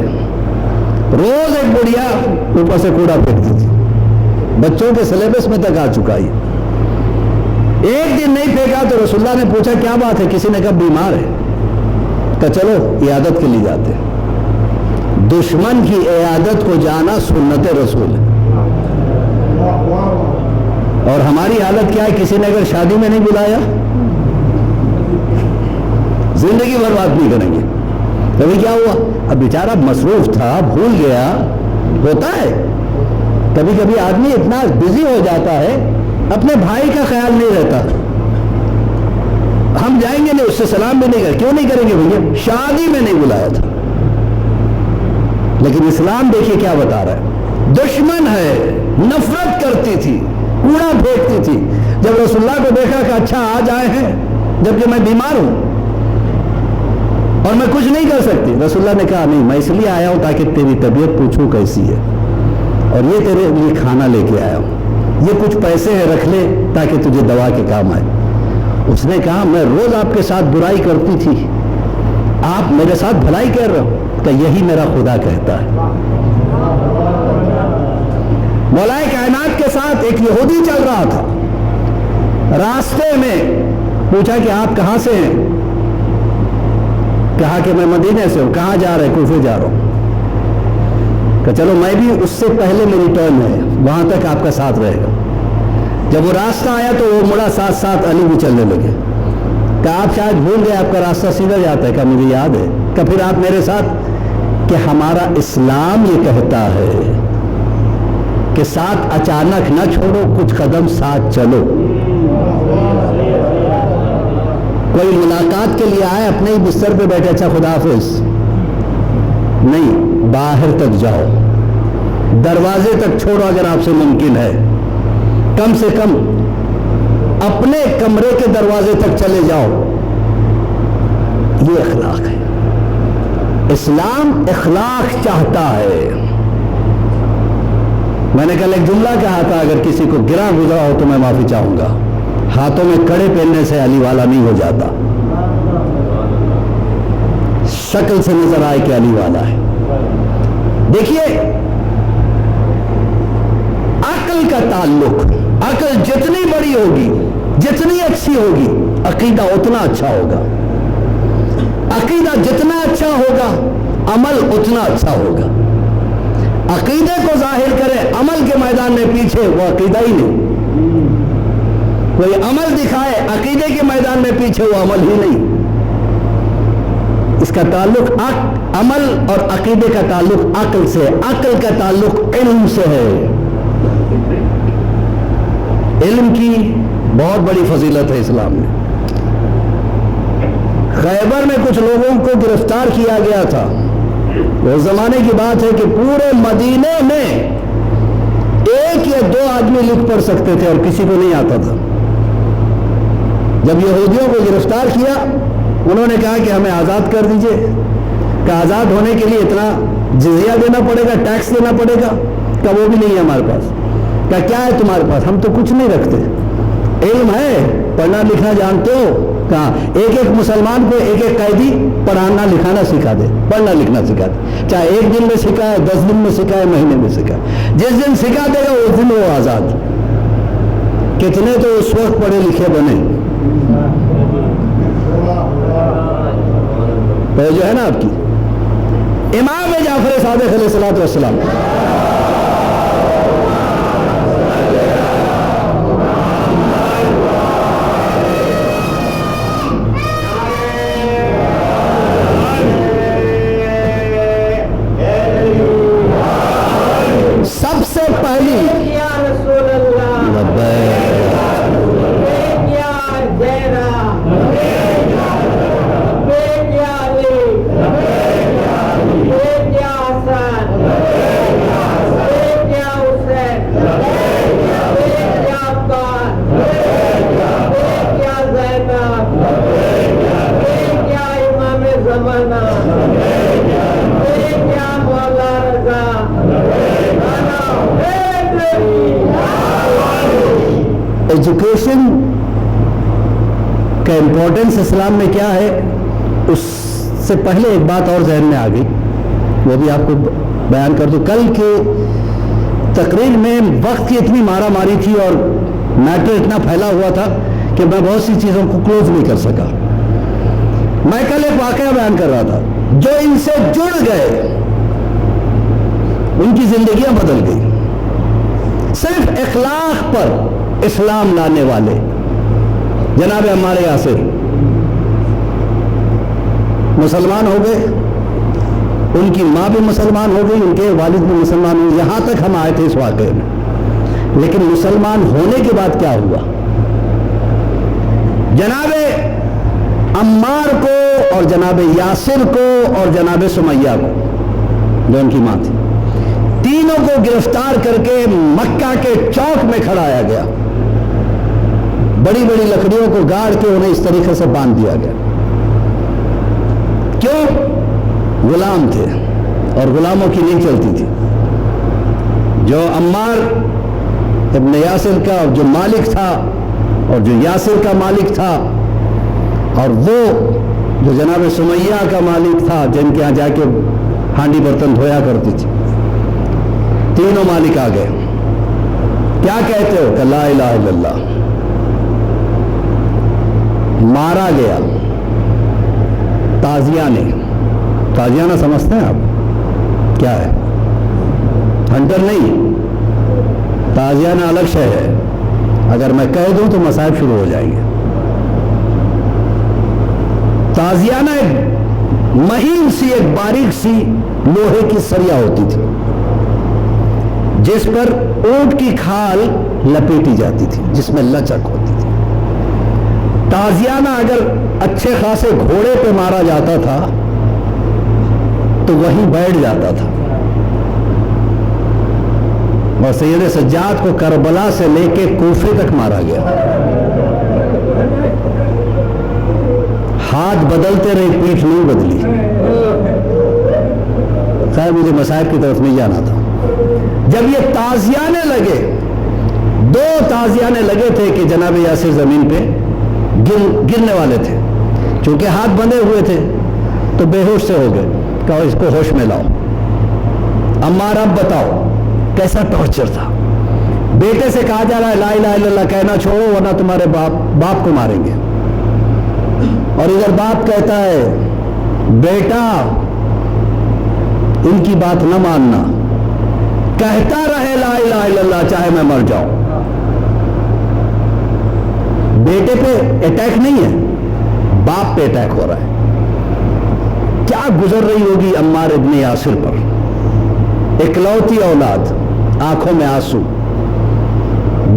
روز ایک بڑھیا اوپر سے کوڑا پھینکتی تھی، بچوں کے سلیبس میں تک آ چکا ہے۔ ایک دن نہیں پھینکا تو رسول اللہ نے پوچھا کیا بات ہے؟ کسی نے کہا بیمار ہے۔ کہ چلو عیادت کے لیے جاتے ہیں۔ دشمن کی عیادت کو جانا سنت رسول ہے، اور ہماری حالت کیا ہے؟ کسی نے اگر شادی میں نہیں بلایا زندگی برباد نہیں کریں گے۔ کبھی کیا ہوا؟ اب بیچارہ مصروف تھا، بھول گیا، ہوتا ہے کبھی کبھی آدمی اتنا بزی ہو جاتا ہے اپنے بھائی کا خیال نہیں رہتا۔ ہم جائیں گے نہیں، اس سے سلام بھی نہیں کریں، کیوں نہیں کریں گے بھیا؟ شادی میں نہیں بلایا تھا۔ لیکن اسلام دیکھیے کیا بتا رہا ہے، دشمن ہے، نفرت کرتی تھی، کوڑا پھینکتی تھی۔ جب رسول اللہ کو دیکھا کہ اچھا آج آئے ہیں جبکہ میں بیمار ہوں اور میں کچھ نہیں کر سکتی، رسول اللہ نے کہا نہیں، میں اس لیے آیا ہوں تاکہ تیری طبیعت پوچھوں کیسی ہے، اور یہ تیرے لیے کھانا لے کے آیا ہوں، یہ کچھ پیسے ہیں رکھ لے تاکہ تجھے دوا کے کام آئے۔ اس نے کہا میں روز آپ کے ساتھ برائی کرتی تھی، آپ میرے ساتھ بھلائی کر رہے ہو؟ کہ یہی میرا خدا کہتا ہے۔ مولا کائنات کے ساتھ ایک یہودی چل رہا تھا، راستے میں پوچھا کہ آپ کہاں سے ہیں؟ کہا کہ میں مدینے سے ہوں۔ کہاں جا رہے؟ کوفے جا رہا ہوں۔ کہ چلو میں بھی اس سے پہلے میری ٹرن ہے، وہاں تک آپ کا ساتھ رہے گا۔ جب وہ راستہ آیا تو وہ مڑا ساتھ ساتھ علی بھی چلنے لگے۔ کہ آپ شاید بھول گئے، آپ کا راستہ سیدھا جاتا ہے۔ کہ مجھے یاد ہے۔ کہ پھر آپ میرے ساتھ؟ کہ ہمارا اسلام یہ کہتا ہے کہ ساتھ اچانک نہ چھوڑو، کچھ قدم ساتھ چلو۔ کوئی ملاقات کے لیے آئے، اپنے ہی بستر پہ بیٹھے، اچھا خدا حافظ نہیں، باہر تک جاؤ، دروازے تک چھوڑو اگر آپ سے ممکن ہے، کم سے کم اپنے کمرے کے دروازے تک چلے جاؤ۔ یہ اخلاق ہے، اسلام اخلاق چاہتا ہے۔ میں نے کل ایک جملہ کہا تھا، اگر کسی کو گرا گزرا ہو تو میں معافی چاہوں گا، ہاتھوں میں کڑے پہننے سے علی والا نہیں ہو جاتا، شکل سے نظر آئے کہ علی والا ہے۔ دیکھیے عقل کا تعلق، عقل جتنی بڑی ہوگی، جتنی اچھی ہوگی، عقیدہ اتنا اچھا ہوگا، عقیدہ جتنا اچھا ہوگا عمل اتنا اچھا ہوگا۔ عقیدے کو ظاہر کرے، عمل کے میدان میں پیچھے، وہ عقیدہ ہی نہیں۔ کوئی عمل دکھائے، عقیدے کے میدان میں پیچھے، وہ عمل ہی نہیں۔ اس کا تعلق عمل اور عقیدے کا تعلق عقل سے، عقل کا تعلق علم سے ہے۔ علم کی بہت بڑی فضیلت ہے اسلام میں۔ خیبر میں کچھ لوگوں کو گرفتار کیا گیا تھا۔ اس زمانے کی بات ہے کہ پورے مدینے میں ایک یا دو آدمی لکھ پڑھ سکتے تھے اور کسی کو نہیں آتا تھا۔ جب یہودیوں کو گرفتار کیا، انہوں نے کہا کہ ہمیں آزاد کر دیجئے۔ کہ آزاد ہونے کے لیے اتنا جزیہ دینا پڑے گا، ٹیکس دینا پڑے گا؟ کہ وہ بھی نہیں ہے ہمارے پاس۔ کہ کیا ہے تمہارے پاس؟ ہم تو کچھ نہیں رکھتے، علم ہے، پڑھنا لکھنا جانتے ہو؟ کہاں ایک ایک مسلمان کو ایک ایک قیدی پڑھانا لکھانا سکھا دے، پڑھنا لکھنا سکھا دے، چاہے 1 دن میں سکھائے، 10 دن میں سکھائے، مہینے میں سکھائے، جس دن سکھا دے گا اس دن وہ آزاد۔ کتنے تو اس وقت پڑھے لکھے بنے، تو جو ہے نا آپ کی امام جعفر صادق علیہ الصلوۃ والسلام، سب سے پہلی ایجوکیشن کا امپورٹنس اسلام میں کیا ہے، اس سے پہلے ایک بات اور ذہن میں آ گئی، وہ بھی آپ کو بیان کر دوں۔ کل کے تقریر میں وقت کی اتنی مارا ماری تھی اور میٹر اتنا پھیلا ہوا تھا کہ میں بہت سی چیزوں کو کلوز نہیں کر سکا۔ میں کل ایک واقعہ بیان کر رہا تھا، جو ان سے جڑ گئے ان کی زندگیاں بدل گئی، صرف اخلاق پر اسلام لانے والے جناب عمار یاسر مسلمان ہو گئے، ان کی ماں بھی مسلمان ہو گئی، ان کے والد بھی مسلمان ہوئے، یہاں تک ہم آئے تھے اس واقعے میں۔ لیکن مسلمان ہونے کے بعد کیا ہوا؟ جناب عمار کو اور جناب یاسر کو اور جناب سمیہ کو، جو ان کی ماں تھی، تینوں کو گرفتار کر کے مکہ کے چوک میں کھڑایا گیا، بڑی بڑی لکڑیوں کو گاڑ کے انہیں اس طریقے سے باندھ دیا گیا۔ کیوں؟ غلام تھے اور غلاموں کی نہیں چلتی تھی۔ جو عمار ابن یاسر کا جو مالک تھا اور جو یاسر کا مالک تھا، اور وہ جو جناب سمیہ کا مالک تھا جن کے ہاں جا کے ہانڈی برتن دھویا کرتی تھی، تینوں مالک آ گئے۔ کیا کہتے ہو؟ کہ لا الہ الا اللہ۔ مارا گیا تازیانہ۔ تازیانہ سمجھتے ہیں آپ کیا ہے؟ ہنٹر نہیں، تازیانہ الگ شے ہے، اگر میں کہہ دوں تو مصائب شروع ہو جائیں گے۔ تازیانہ ایک مہین سی، ایک باریک سی لوہے کی سریا ہوتی تھی جس پر اونٹ کی کھال لپیٹی جاتی تھی، جس میں لچک ہوتی تھی۔ تازیانہ اگر اچھے خاصے گھوڑے پہ مارا جاتا تھا تو وہیں بیٹھ جاتا تھا۔ اور سید سجاد کو کربلا سے لے کے کوفے تک مارا گیا، ہاتھ بدلتے رہے، پیٹھ نہیں بدلی۔ خیر مجھے مصائب کی طرف نہیں جانا تھا۔ جب یہ تازیانے لگے، 2 تازیانے لگے تھے کہ جناب یاسر زمین پہ گرنے والے تھے، چونکہ ہاتھ بندھے ہوئے تھے تو بے ہوش سے ہو گئے۔ کہا اس کو ہوش میں لاؤ۔ عمار اب بتاؤ کیسا ٹارچر تھا۔ بیٹے سے کہا جا رہا ہے لا الہ الا اللہ کہنا چھوڑو ورنہ تمہارے باپ کو ماریں گے، اور ادھر باپ کہتا ہے بیٹا ان کی بات نہ ماننا، کہتا رہے لا الہ الا اللہ چاہے میں مر جاؤں۔ بیٹے پہ اٹیک نہیں ہے، باپ پہ اٹیک ہو رہا ہے۔ کیا گزر رہی ہوگی عمار ابن یاسر پر. اکلوتی اولاد, آنکھوں میں آنسو,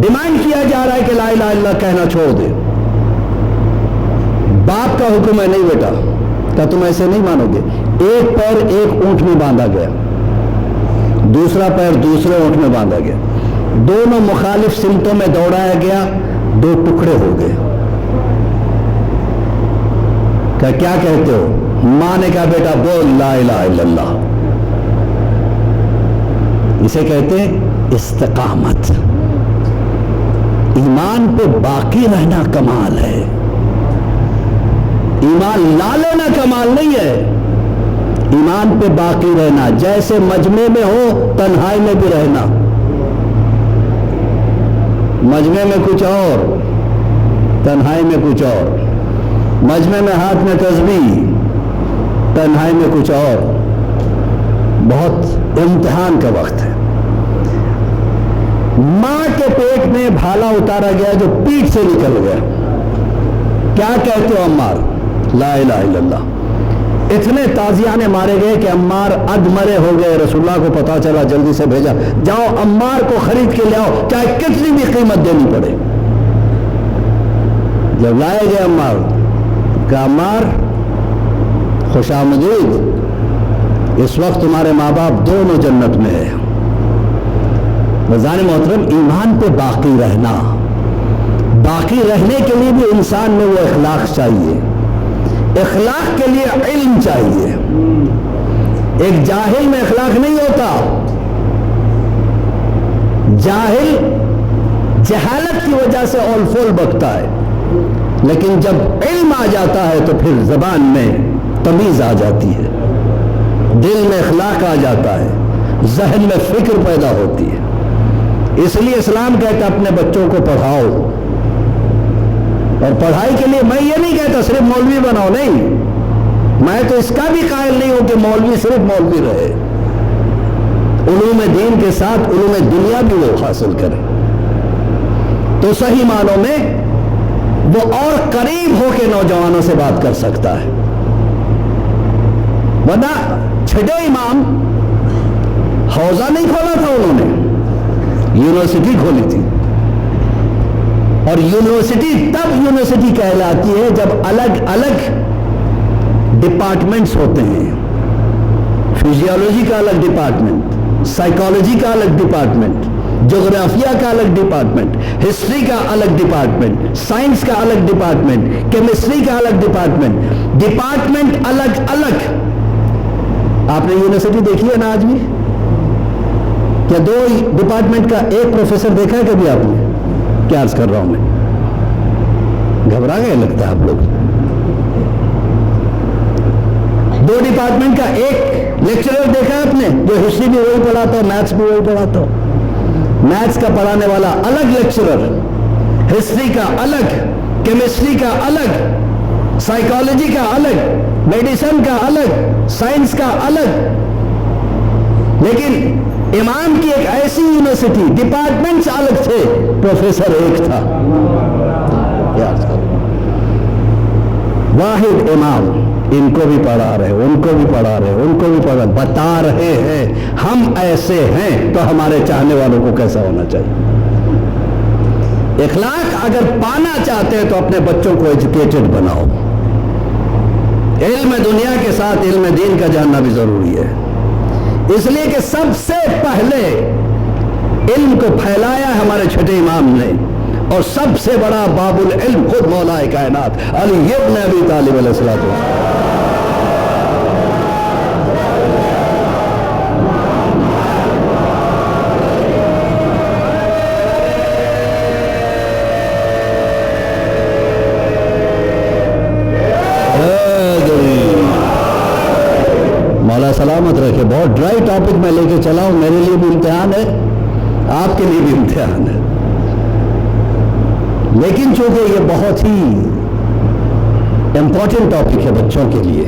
ڈیمانڈ کیا جا رہا ہے کہ لا الہ الا اللہ کہنا چھوڑ دے. باپ کا حکم ہے نہیں بیٹا, کہا تم ایسے نہیں مانو گے. ایک پیر ایک اونٹ میں باندھا گیا, دوسرا پیر دوسرے اونٹ میں باندھا گیا, دونوں مخالف سمتوں میں دوڑایا گیا, 2 ٹکڑے ہو گئے. کہا کیا کہتے ہو؟ ماں نے کہا بیٹا بول لا الہ الا اللہ. اسے کہتے ہیں استقامت. ایمان پہ باقی رہنا کمال ہے, ایمان لا لینا کمال نہیں ہے. ایمان پہ باقی رہنا, جیسے مجمع میں ہو تنہائی میں بھی رہنا. مجمع میں کچھ اور, تنہائی میں کچھ اور. مجمع میں ہاتھ میں تسبیح, تنہائی میں کچھ اور. بہت امتحان کا وقت ہے. ماں کے پیٹ میں بھالا اتارا گیا جو پیٹ سے نکل گیا. کیا کہتے ہو عمار؟ لا الہ الا اللہ. اتنے تازیانے مارے گئے کہ عمار ادمرے ہو گئے. رسول اللہ کو پتا چلا, جلدی سے بھیجا, جاؤ عمار کو خرید کے لے آؤ, چاہے کتنی بھی قیمت دینی پڑے. جب لائے گئے عمار, کہا عمار خوش آمدید, اس وقت تمہارے ماں باپ دونوں جنت میں ہیں. رضان محترم, ایمان پہ باقی رہنا, باقی رہنے کے لیے بھی انسان میں وہ اخلاق چاہیے. اخلاق کے لیے علم چاہیے. ایک جاہل میں اخلاق نہیں ہوتا. جاہل جہالت کی وجہ سے اول فول بکتا ہے, لیکن جب علم آ جاتا ہے تو پھر زبان میں تمیز آ جاتی ہے, دل میں اخلاق آ جاتا ہے, ذہن میں فکر پیدا ہوتی ہے. اس لیے اسلام کہتا ہے اپنے بچوں کو پڑھاؤ, اور پڑھائی کے لیے میں یہ نہیں کہتا صرف مولوی بناؤ, نہیں. میں تو اس کا بھی قائل نہیں ہوں کہ مولوی صرف مولوی رہے. علوم دین کے ساتھ علوم دنیا بھی وہ حاصل کرے, تو صحیح معنوں میں وہ اور قریب ہو کے نوجوانوں سے بات کر سکتا ہے. ورنہ چھٹے امام حوزہ نہیں کھولا تھا, انہوں نے یونیورسٹی کھولی تھی. اور یونیورسٹی تب یونیورسٹی کہلاتی ہے جب الگ الگ ڈپارٹمنٹس ہوتے ہیں. فزیولوجی کا الگ ڈپارٹمنٹ, سائیکالوجی کا الگ ڈپارٹمنٹ, جغرافیہ کا الگ ڈپارٹمنٹ, ہسٹری کا الگ ڈپارٹمنٹ, سائنس کا الگ ڈپارٹمنٹ, کیمسٹری کا الگ ڈپارٹمنٹ. ڈپارٹمنٹ الگ الگ. آپ نے یونیورسٹی دیکھی ہے نا آج بھی؟ کیا 2 ڈپارٹمنٹ کا ایک پروفیسر دیکھا ہے کبھی آپ نے؟ کیا عرض کر رہا ہوں میں, گھبرا گئے لگتا ہے آپ لوگ. 2 ڈپارٹمنٹ کا ایک لیکچرر دیکھا ہے آپ نے, جو ہسٹری بھی وہی پڑھاتا ہو, میتھس بھی وہی پڑھاتا ہو. میتھس کا پڑھانے والا الگ لیکچرر, ہسٹری کا الگ, کیمسٹری کا الگ, سائیکالوجی کا الگ, میڈیسن کا الگ, سائنس کا الگ. لیکن امام کی ایک ایسی یونیورسٹی, ڈپارٹمنٹس الگ تھے, پروفیسر ایک تھا. واحد امام, ان کو بھی پڑھا رہے, ان کو بھی پڑھا رہے, ان کو بھی پڑھا, بتا رہے ہیں ہم ایسے ہیں تو ہمارے چاہنے والوں کو کیسا ہونا چاہیے. اخلاق اگر پانا چاہتے ہیں تو اپنے بچوں کو ایجوکیٹڈ بناؤ. علم دنیا کے ساتھ علم دین کا جاننا بھی ضروری ہے, اس لیے کہ سب سے پہلے علم کو پھیلایا ہمارے چھٹے امام نے, اور سب سے بڑا باب العلم خود مولا کائنات علی ابن ابی طالب علیہ السلام. مولا سلامت رکھے. بہت ڈرائی ٹاپک میں لے کے چلا ہوں, میرے لیے بھی امتحان ہے, آپ کے لیے بھی امتحان ہے, لیکن چونکہ یہ بہت ہی امپورٹنٹ ٹاپک ہے بچوں کے لیے.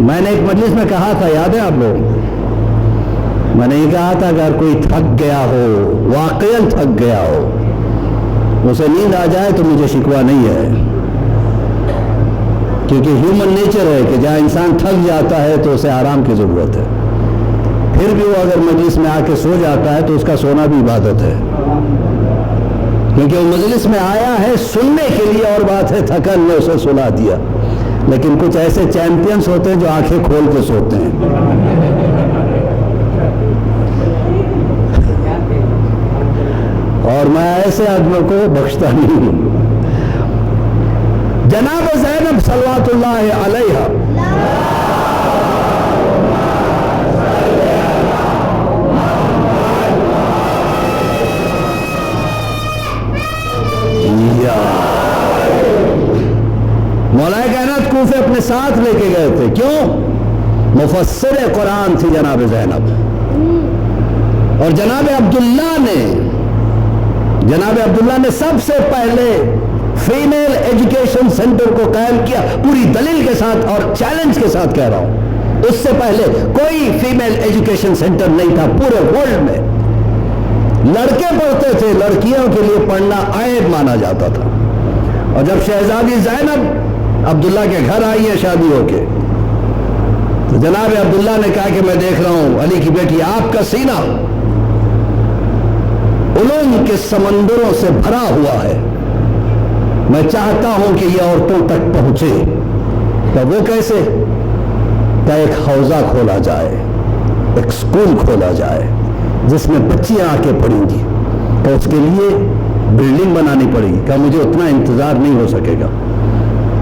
میں نے ایک مجلس میں کہا تھا, یاد ہے آپ لوگ, میں نے یہ کہا تھا اگر کوئی تھک گیا ہو, واقعاً تھک گیا ہو, اسے نیند آ جائے تو مجھے شکوہ نہیں ہے. کیونکہ ہیومن نیچر ہے کہ جہاں انسان تھک جاتا ہے تو اسے آرام کی ضرورت ہے. پھر بھی وہ اگر مجلس میں آ کے سو جاتا ہے تو اس کا سونا بھی عبادت ہے، کیونکہ وہ مجلس میں آیا ہے سننے کے لیے. اور بات ہے تھکن نے اسے سلا دیا. لیکن کچھ ایسے چیمپئنز ہوتے ہیں جو آنکھیں کھول کے سوتے ہیں. اور میں ایسے آدمیوں کو بخشتا نہیں ہوں. جناب زینب صلوات اللہ علیہا مولا کائنات کوفے اپنے ساتھ لے کے گئے تھے. کیوں؟ مفسر قرآن تھی جناب زینب. اور جناب عبداللہ نے سب سے پہلے فیمیل ایجوکیشن سینٹر کو قائم کیا، پوری دلیل کے ساتھ اور چیلنج کے ساتھ کہہ رہا ہوں. اس سے پہلے کوئی فیمیل ایجوکیشن سینٹر نہیں تھا پورے ورلڈ میں. لڑکے پڑھتے تھے، لڑکیوں کے لیے پڑھنا عیب مانا جاتا تھا. اور جب شہزادی زینب عبداللہ کے گھر آئی ہے شادی ہو کے، تو جناب عبداللہ نے کہا کہ میں دیکھ رہا ہوں علی کی بیٹی آپ کا سینہ علوم کے سمندروں سے بھرا ہوا ہے، میں چاہتا ہوں کہ یہ عورتوں تک پہنچے. تو وہ کیسے؟ کہ ایک حوزہ کھولا جائے، ایک اسکول کھولا جائے جس میں بچیاں آ کے پڑھیں گی. تو اس کے لیے بلڈنگ بنانی پڑے گی. کہ مجھے اتنا انتظار نہیں ہو سکے گا.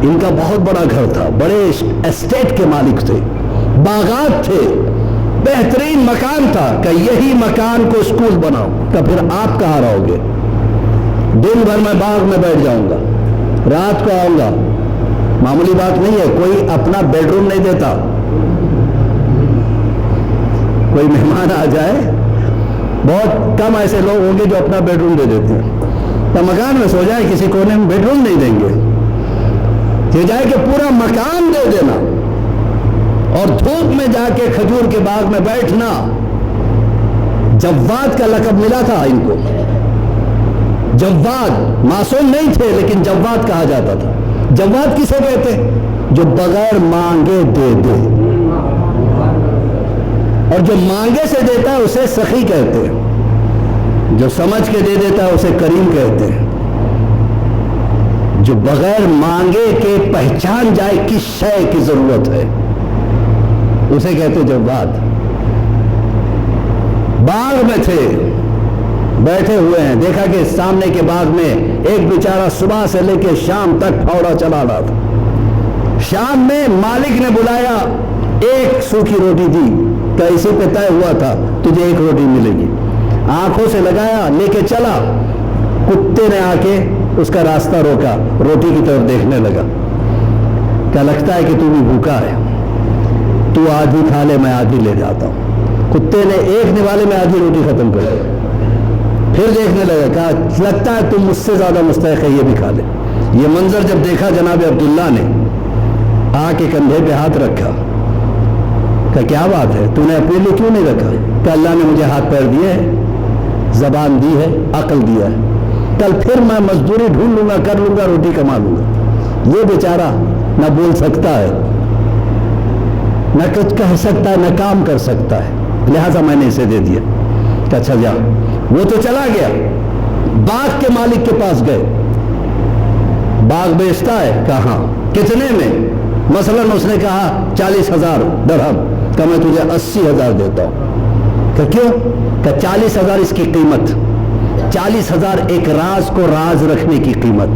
ان کا بہت بڑا گھر تھا، بڑے اسٹیٹ کے مالک تھے، باغات تھے، بہترین مکان تھا. کہ یہی مکان کو اسکول بناؤ. کہ پھر آپ کہاں رہو گے؟ دن بھر میں باغ میں بیٹھ جاؤں گا، رات کو آؤں گا. معمولی بات نہیں ہے. کوئی اپنا بیڈ روم نہیں دیتا. کوئی مہمان آ جائے، بہت کم ایسے لوگ ہوں گے جو اپنا بیڈ روم دے دیتے ہیں. تو مکان میں سو جائے، کسی کونے میں بیڈ روم نہیں دیں گے. یہ جائے کہ پورا مکان دے دینا اور دھوپ میں جا کے کھجور کے باغ میں بیٹھنا. جواد کا لقب ملا تھا ان کو. جواد، معصوم نہیں تھے لیکن جواد کہا جاتا تھا. جواد کسے کہتے؟ جو بغیر مانگے دے دے. اور جو مانگے سے دیتا ہے اسے سخی کہتے ہیں. جو سمجھ کے دے دیتا ہے اسے کریم کہتے ہیں. جو بغیر مانگے کے پہچان جائے کس شے کی ضرورت ہے اسے کہتے جواد. باغ میں تھے، بیٹھے ہوئے ہیں، دیکھا کہ سامنے کے باغ میں ایک بیچارہ صبح سے لے کے شام تک پھاوڑا چلا رہا تھا. شام میں مالک نے بلایا، ایک سوکھی روٹی دی کہ اسی پہ طے ہوا تھا تجھے ایک روٹی ملے گی. آنکھوں سے لگایا، لے کے چلا. کتے نے آ کے اس کا راستہ روکا، روٹی کی طرف دیکھنے لگا. کیا لگتا ہے کہ تو بھی بھوکا ہے؟ تو آدھی کھا لے، میں آدھی لے جاتا ہوں. کتے نے ایک نوالے میں آدھی روٹی ختم کر دی. پھر دیکھنے لگا، کہا لگتا ہے تم مجھ سے زیادہ مستحق ہے، یہ بھی کھا لے. یہ منظر جب دیکھا جناب عبداللہ نے آ کے کندھے پہ ہاتھ رکھا. کہ کیا بات ہے، تو نے اپنے لیے کیوں نہیں رکھا؟ کہ اللہ نے مجھے ہاتھ پیر دیے ہے، زبان دی ہے، عقل دیا ہے. کل پھر میں مزدوری ڈھونڈ لوں گا، کر لوں گا، روٹی کما لوں گا. یہ بیچارہ نہ بول سکتا ہے، نہ کچھ کہہ سکتا ہے، نہ کام کر سکتا ہے، لہٰذا میں نے اسے دے دیا. کہ اچھا جا. وہ تو چلا گیا. باغ کے مالک کے پاس گئے. باغ بیچتا ہے؟ کہاں؟ کتنے میں؟ مثلاً اس نے کہا 40,000 درہم. کہ میں تجھے 80,000 دیتا ہوں. کہ کیوں؟ کہ 40,000 اس کی قیمت، 40,000 ایک راز کو راز رکھنے کی قیمت.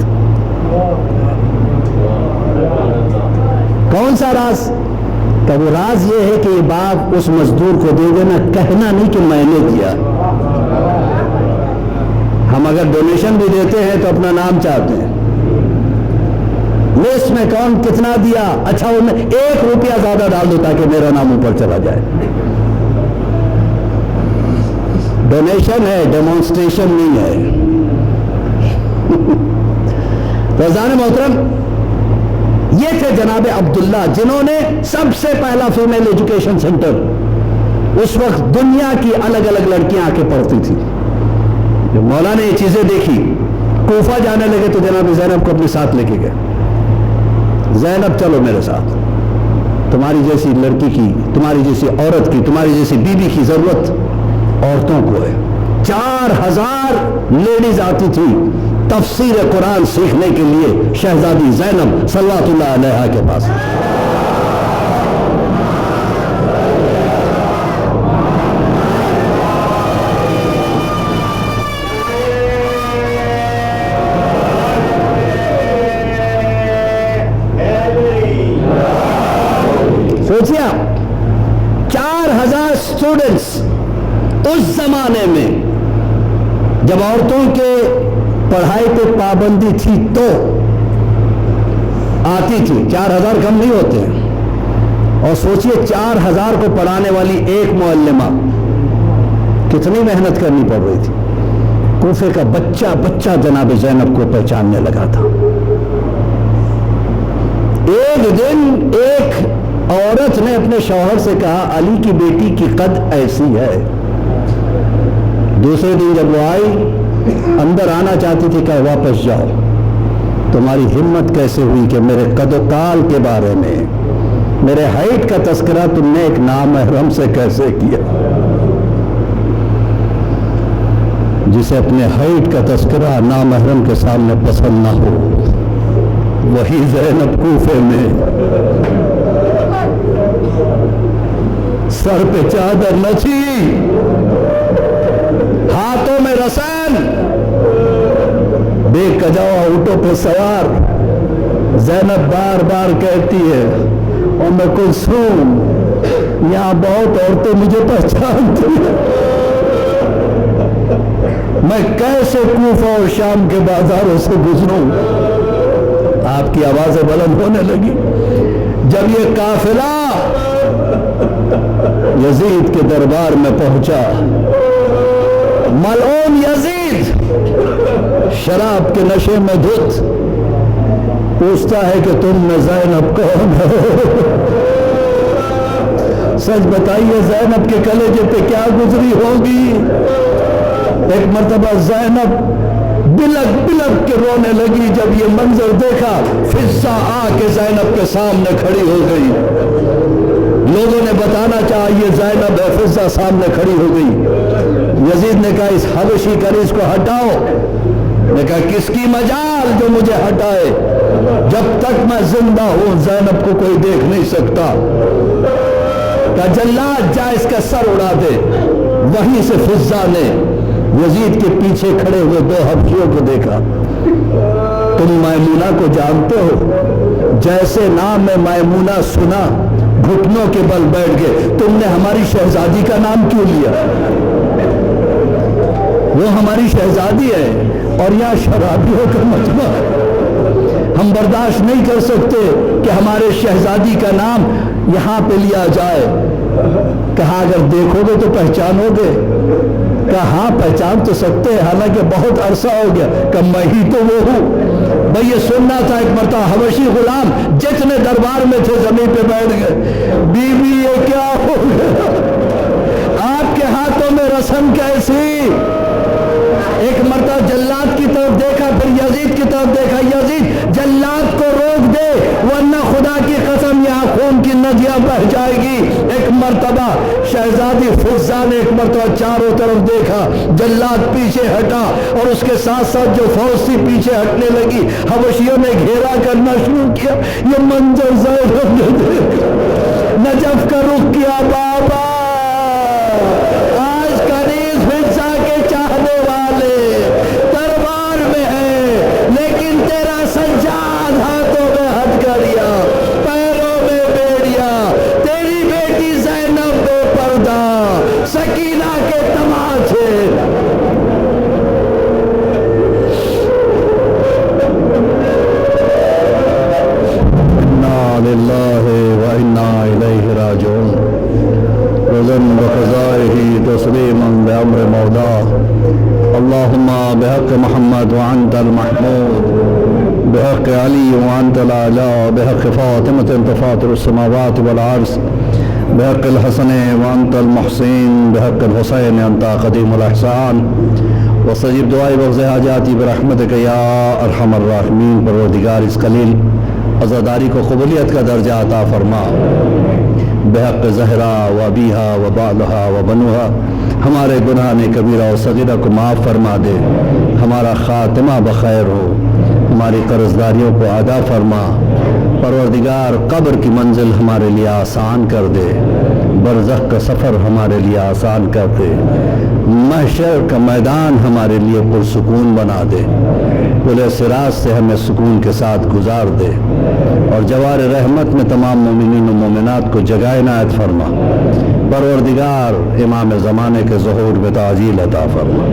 کون سا راز؟ کہ وہ راز یہ ہے کہ یہ باغ اس مزدور کو دے دینا، کہنا نہیں کہ میں نے دیا. ہم اگر ڈونیشن بھی دیتے ہیں تو اپنا نام چاہتے ہیں، لسٹ میں کون کتنا دیا، اچھا ان 1 روپیہ زیادہ ڈال دو تاکہ میرا نام اوپر چلا جائے. ڈونیشن ہے، ڈیمونسٹریشن نہیں ہے. رضان محترم، یہ تھے جناب عبداللہ جنہوں نے سب سے پہلا فیمیل ایجوکیشن سینٹر. اس وقت دنیا کی الگ الگ لڑکیاں آ کے پڑھتی تھی. جب مولا نے یہ چیزیں دیکھی، کوفہ جانے لگے تو جناب زینب کو اپنے ساتھ لے کے گئے. زینب چلو میرے ساتھ، تمہاری جیسی لڑکی کی، تمہاری جیسی عورت کی، تمہاری جیسی بیوی کی ضرورت عورتوں کو ہے۔ 4000 لیڈیز آتی تھی تفسیر قرآن سیکھنے کے لیے شہزادی زینب صلوات اللہ علیہا کے پاس۔ سوچیے آپ 4000 اسٹوڈنٹس اس زمانے میں جب عورتوں کے پڑھائی پہ پابندی تھی تو آتی تھی، 4000 کم نہیں ہوتے ہیں۔ اور سوچئے 4000 کو پڑھانے والی ایک معلمہ کتنی محنت کرنی پڑ رہی تھی۔ کوفے کا بچہ بچہ جناب زینب کو پہچاننے لگا تھا۔ ایک دن ایک عورت نے اپنے شوہر سے کہا علی کی بیٹی کی قد ایسی ہے۔ دوسرے دن جب وہ آئی اندر آنا چاہتی تھی، کہا واپس جاؤ، تمہاری ہمت کیسے ہوئی کہ میرے قد و کال کے بارے میں، میرے ہائٹ کا تذکرہ تم نے ایک نامحرم سے کیسے کیا؟ جسے اپنے ہائٹ کا تذکرہ نامحرم کے سامنے پسند نہ ہو، وہی زینب کوفے میں سر پہ چادر نہ تھی، ہاتھوں میں رسن، بے کجاوا اونٹوں پہ سوار، زینب بار بار کہتی ہے ام کلثوم یہاں بہت عورتیں مجھے پہچانتی ہیں، میں کیسے کوفہ اور شام کے بازاروں سے گزروں؟ آپ کی آوازیں بلند ہونے لگی۔ جب یہ قافلہ یزید کے دربار میں پہنچا، ملعون یزید شراب کے نشے میں دھت پوچھتا ہے کہ تم میں زینب کون ہو؟ سچ بتائیے زینب کے کلیجے پہ کیا گزری ہوگی؟ ایک مرتبہ زینب بلک بلک کے رونے لگی جب یہ منظر دیکھا۔ فضہ آ کے زینب کے سامنے کھڑی ہو گئی۔ لوگوں نے بتانا چاہا یہ زینب ہے، فضہ سامنے کھڑی ہو گئی۔ یزید نے کہا اس حبشی کنیز کو ہٹاؤ۔ نے کہا کس کی مجال جو مجھے ہٹائے، جب تک میں زندہ ہوں زینب کو کوئی دیکھ نہیں سکتا۔ کہا جلاد جا اس کا سر اڑا دے۔ وہیں سے فضہ نے یزید کے پیچھے کھڑے ہوئے 2 حبشیوں کو دیکھا۔ تم میمونہ کو جانتے ہو؟ جیسے نام میں میمونہ سنا گھٹنوں کے بل بیٹھ گئے۔ تم نے ہماری شہزادی کا نام کیوں لیا؟ وہ ہماری شہزادی ہے اور یہاں شرابیوں کا مجمع ہے۔ ہم برداشت نہیں کر سکتے کہ ہمارے شہزادی کا نام یہاں پہ لیا جائے۔ کہا اگر دیکھو گے تو پہچانو گے؟ کہا ہاں پہچان تو سکتے ہیں، حالانکہ بہت عرصہ ہو گیا۔ کہ میں ہی تو وہ ہوں۔ بھئی یہ سننا تھا ایک مرتبہ حبشی غلام جتنے دربار میں تھے زمین پہ بیٹھ گئے۔ بی بی یہ کیا ہو گیا؟ آپ کے ہاتھوں میں رسم کیسی؟ ایک مرتبہ جلاد کی طرف دیکھا، پھر یزید کی طرف دیکھا۔ یزید جلاد کو روک دے ورنہ خدا کی قسم یہاں خون کی ندیاں بہہ جائے گی۔ ایک مرتبہ شہزادی فضہ نے ایک مرتبہ چاروں طرف دیکھا، جلاد پیچھے ہٹا اور اس کے ساتھ ساتھ جو فوج تھی پیچھے ہٹنے لگی۔ حبشیوں نے گھیرا کرنا شروع کیا۔ یہ منظر زینب نے دیکھا، نجف کا رخ کیا۔ بابا آج کنیز فضہ کے چاہنے والے دربار میں ہیں، لیکن تیرا سجاد ہاتھوں میں ہتھکڑیاں، پیروں میں بیڑیاں، تیری بیٹی زینب بے پردہ، سکینہ کے تماچے۔ انا للہ و انا الیہ راجعون۔ رضا بقضائہ تسلیما بامر مولا۔ اللہم بحق محمد وانت المحمود، بحق علی وانت الاعلی، بحق فاطمة انت فاطر السماوات والعرض، بحق الحسن وانت المحسن، بحق الحسین انت قدیم الاحسان، وستجب دعائی واقض حاجاتی برحمتک یا ارحم الراحمین۔ پروردگار اس قلیل عزاداری کو قبولیت کا درجہ عطا فرما، بحق زہرا و ابیہا و بالہا و بنوہا ہمارے گناہ کبیرہ و صغیرہ کو معاف فرما دے، ہمارا خاتمہ بخیر ہو، ہماری قرضداریوں کو ادا فرما، پروردگار قبر کی منزل ہمارے لیے آسان کر دے، برزخ کا سفر ہمارے لیے آسان کر دے، محشر کا میدان ہمارے لیے پرسکون بنا دے، پل صراط سے ہمیں سکون کے ساتھ گزار دے، اور جوار رحمت میں تمام مومنین و مومنات کو جگہ عنایت فرما، پروردگار امام زمانے کے ظہور میں تعجیل عطا فرما،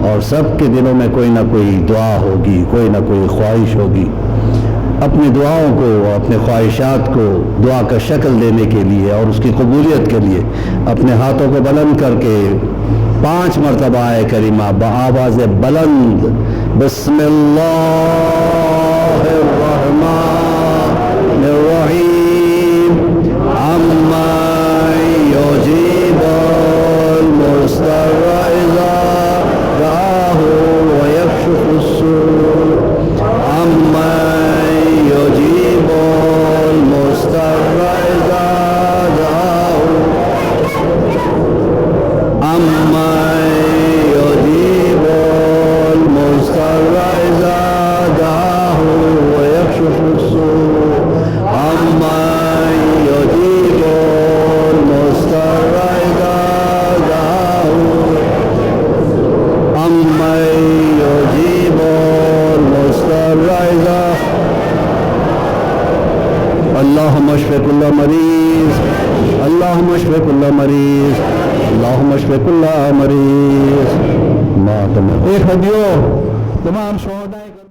اور سب کے دلوں میں کوئی نہ کوئی دعا ہوگی، کوئی نہ کوئی خواہش ہوگی، اپنی دعاؤں کو، اپنے خواہشات کو دعا کا شکل دینے کے لیے اور اس کی قبولیت کے لیے اپنے ہاتھوں کو بلند کر کے 5 مرتبہ آئے کریمہ بآواز بلند بسم اللہ الرحمن الرحیم عما یجیب المضطر اذا دعاہ ویکشف السوء عما یجیب المضطر اذا دعاہ عما یجیب المضطر اذا دعاہ ویکشف السوء عما یجیب المضطر اذا دعاہ عما یجیب المضطر اذا اللہم اشف کل مریض، اللہم اشف کل مریض، اللہم اشف کل مریض، ایک ہدیو تمام شہداء